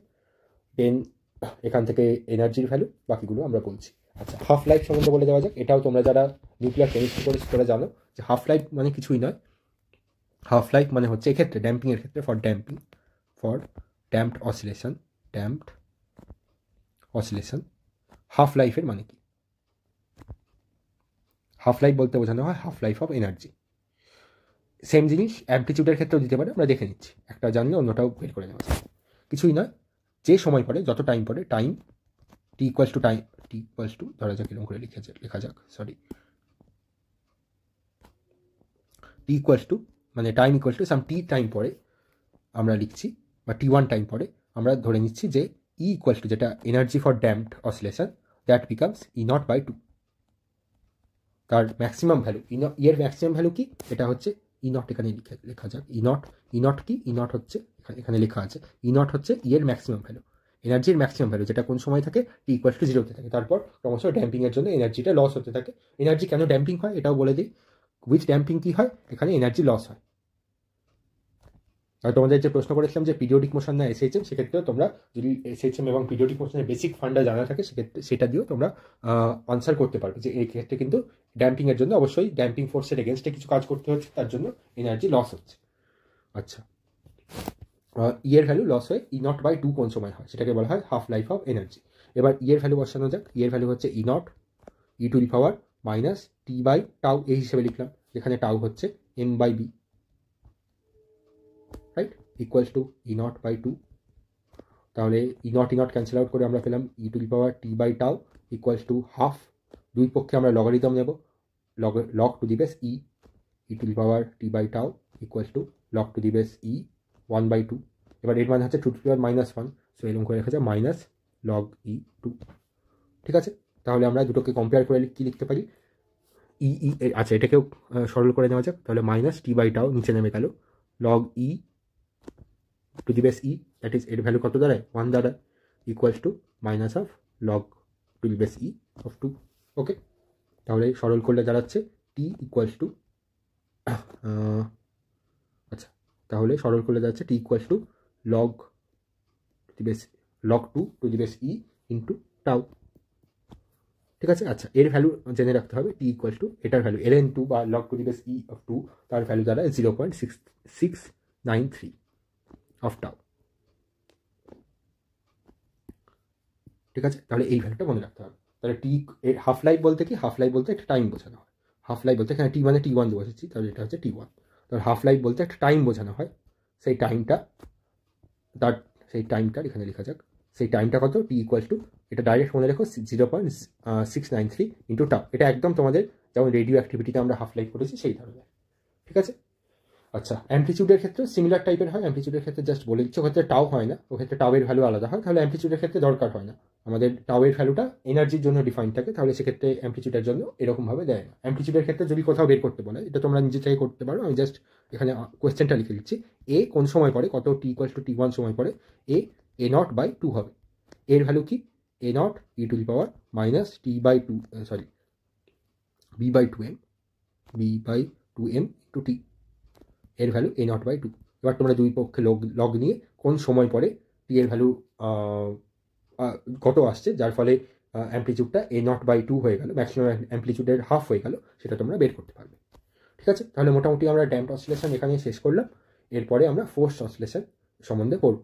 S1: দেন এখান থেকে এনার্জির ভ্যালু, বাকিগুলো আমরা বলছি। আচ্ছা, হাফ লাইফ সম্বন্ধে বলে দেওয়া যাক। এটাও তোমরা যারা নিউক্লিয়ার কেমিস্ট্রি করেছো তারা জানো যে হাফ লাইফ মানে কিছুই নয়। হাফ লাইফ মানে হচ্ছে এক্ষেত্রে ড্যাম্পিংয়ের ক্ষেত্রে ফর ড্যাম্পড অসিলেশন হাফ লাইফের মানে কি? হাফ লাইফ বলতে বোঝানো হয় half life of energy. Same জিনিস অ্যামপ্লিচিউডের ক্ষেত্রেও দিতে পারে, আমরা দেখে নিচ্ছি। একটা জানলে অন্যটাও বের করে নেওয়া যায়। কিছুই নয়, যে সময় পরে, যত টাইম পরে, টাইম টি ইকুয়ালস টু ধরা যাক এরকম করে লেখা যাক টি ইকুয়ালস টু মানে time equals to some tea time পরে আমরা লিখছি, বা T1 টাইম পরে আমরা ধরে নিচ্ছি যে ই ইকুয়ালস টু, যেটা energy for damped oscillation, that becomes E0/2। তার ম্যাক্সিমাম ভ্যালু, এর ম্যাক্সিমাম ভ্যালু কি? এটা হচ্ছে E0। এখানে লেখা যাক E0 কি? E0 হচ্ছে, এখানে লেখা আছে E0 হচ্ছে এর ম্যাক্সিমাম ভ্যালু, এনার্জির ম্যাক্সিমাম ভ্যালু, যেটা কোন সময় থাকে? T ইকুয়ালস টু 0 থাকে। তারপর ক্রমশ ড্যাম্পিংয়ের জন্য এনার্জিটা লস হতে থাকে। এনার্জি কেন ড্যাম্পিং হয় এটাও বলে দিই। উইথ ড্যাম্পিং কি হয়? এখানে এনার্জি লস হয়। আর তোমাদের যে প্রশ্ন করেছিলাম যে পিরিয়ডিক মোশন না এসএইচএম, সেক্ষেত্রেও তোমরা যদি এসএইচএম এবং পিরিয়ডিক মোশনের বেসিক ফান্ডা জানা থাকে, সেক্ষেত্রে সেটা দিয়েও তোমরা আনসার করতে পারবে যে এই ক্ষেত্রে কিন্তু ড্যাম্পিংয়ের জন্য অবশ্যই ড্যাম্পিং ফোর্সের এগেনস্টে কিছু কাজ করতে হচ্ছে, তার জন্য এনার্জি লস হচ্ছে। আচ্ছা, এর ভ্যালু লস হয়ে E0/2 কোন সময় হয়, সেটাকে বলা হয় হাফ লাইফ অফ এনার্জি। এবার এর ভ্যালু বসানো যাক। এর ভ্যালু হচ্ছে E0 E⁻⁻T/τ এই হিসেবে লিখলাম, যেখানে টাউ হচ্ছে m/b, right, equals to E0/2। তাহলে E0 ক্যান্সেল আউট করে আমরা পেলাম E⁻T/τ ইকুয়ালস টু হাফ। দুই পক্ষে আমরা লগারিদম নেব, log to the base E E⁻T/τ equals to log to the base E 1/2। এবার এর মানে হচ্ছে 2⁻−1, সো এরকম করে রেখেছে মাইনাস লগ E2। ঠিক আছে, তাহলে আমরা দুটোকে কম্পেয়ার করে কি লিখতে পারি? আচ্ছা, এটাকেও সরল করে নেওয়া যাক। তাহলে -T/τ নিচে নেমে গেল, log E two the base E, that is এর ভ্যালু কত দাঁড়ায়? 1 দাঁড়ায়, equals to minus of log to the base E of 2। ওকে, তাহলে সরল করলে দাঁড়াচ্ছে T ইকুয়ালস টু, আচ্ছা, তাহলে সরল করলে যাচ্ছে T equals to log 2 two the base E into tau. ঠিক আছে, আচ্ছা, এর ভ্যালু জেনে রাখতে হবে। T ইকুয়ালস টু এটার ভ্যালু ln2 বা log to the base E of 2, তার ভ্যালু দাঁড়ায় 0.693 অফ টাউ। ঠিক আছে, তাহলে এই ভ্যালুটা মনে রাখতে হবে। তাহলে টি এর হাফ লাইফ বলতে কি? হাফ লাইফ বলতে একটা টাইম বোঝানো হয়। হাফ লাইফ বলতে এখানে T মানে T1 বসেছি, তাহলে এটা হচ্ছে T1। তাহলে হাফ লাইফ বলতে একটা টাইম বোঝানো হয়। সেই টাইমটার এখানে লেখা যাক। সেই টাইমটা কত? T ইকুয়ালস টু, এটা ডাইরেক্ট মনে রেখো 0.693 ইন্টু টাউ। এটা একদম তোমাদের যেমন রেডিও অ্যাক্টিভিটিতে আমরা হাফ লাইফ করেছি সেই ধরনের। ঠিক আছে, আচ্ছা, অ্যামপ্লিচিউডের ক্ষেত্রে সিমিলার টাইপের হয়। অ্যামপ্লিচিউডের ক্ষেত্রে জাস্ট বলে দিচ্ছি, ওক্ষেত্রে টাও হয় না, ওক্ষেত্রে টাওয়ের ভ্যালু আলাদা হয়। তাহলে অ্যামপ্লিচিউডের ক্ষেত্রে দরকার হয় না, আমাদের টাওয়ের ভ্যালুটা এনার্জির জন্য ডিফাইন থাকে, তাহলে সেক্ষেত্রে অ্যামপ্লিচিউডের জন্য এরকমভাবে দেয় না। অ্যামপ্লিচিউডের ক্ষেত্রে যদি কোথাও বের করতে বলে, এটা তোমরা নিজে থেকে করতে পারো, আমি জাস্ট এখানে কোয়েশ্চেনটা লিখে দিচ্ছি। এ কোন সময় পরে, কত T ইকুয়ালস টু T1 সময় পরে A0/2 হবে। এর ভ্যালু কি? A0 B/2m টু T, এর ভ্যালু A0/2। এবার তোমরা দুই পক্ষে লগ নিয়ে কোন সময় পরে T এর ভ্যালু কত আসছে, যার ফলে অ্যামপ্লিচিউডটা A0/2 হয়ে গেল, ম্যাক্সিমাম অ্যামপ্লিচিউডের হাফ হয়ে গেল, সেটা তোমরা বের করতে পারবে। ঠিক আছে, তাহলে মোটামুটি আমরা ড্যাম্পড অসিলেশন এখানে শেষ করলাম। এরপরে আমরা ফোর্সড অসিলেশন সম্বন্ধে পড়ব।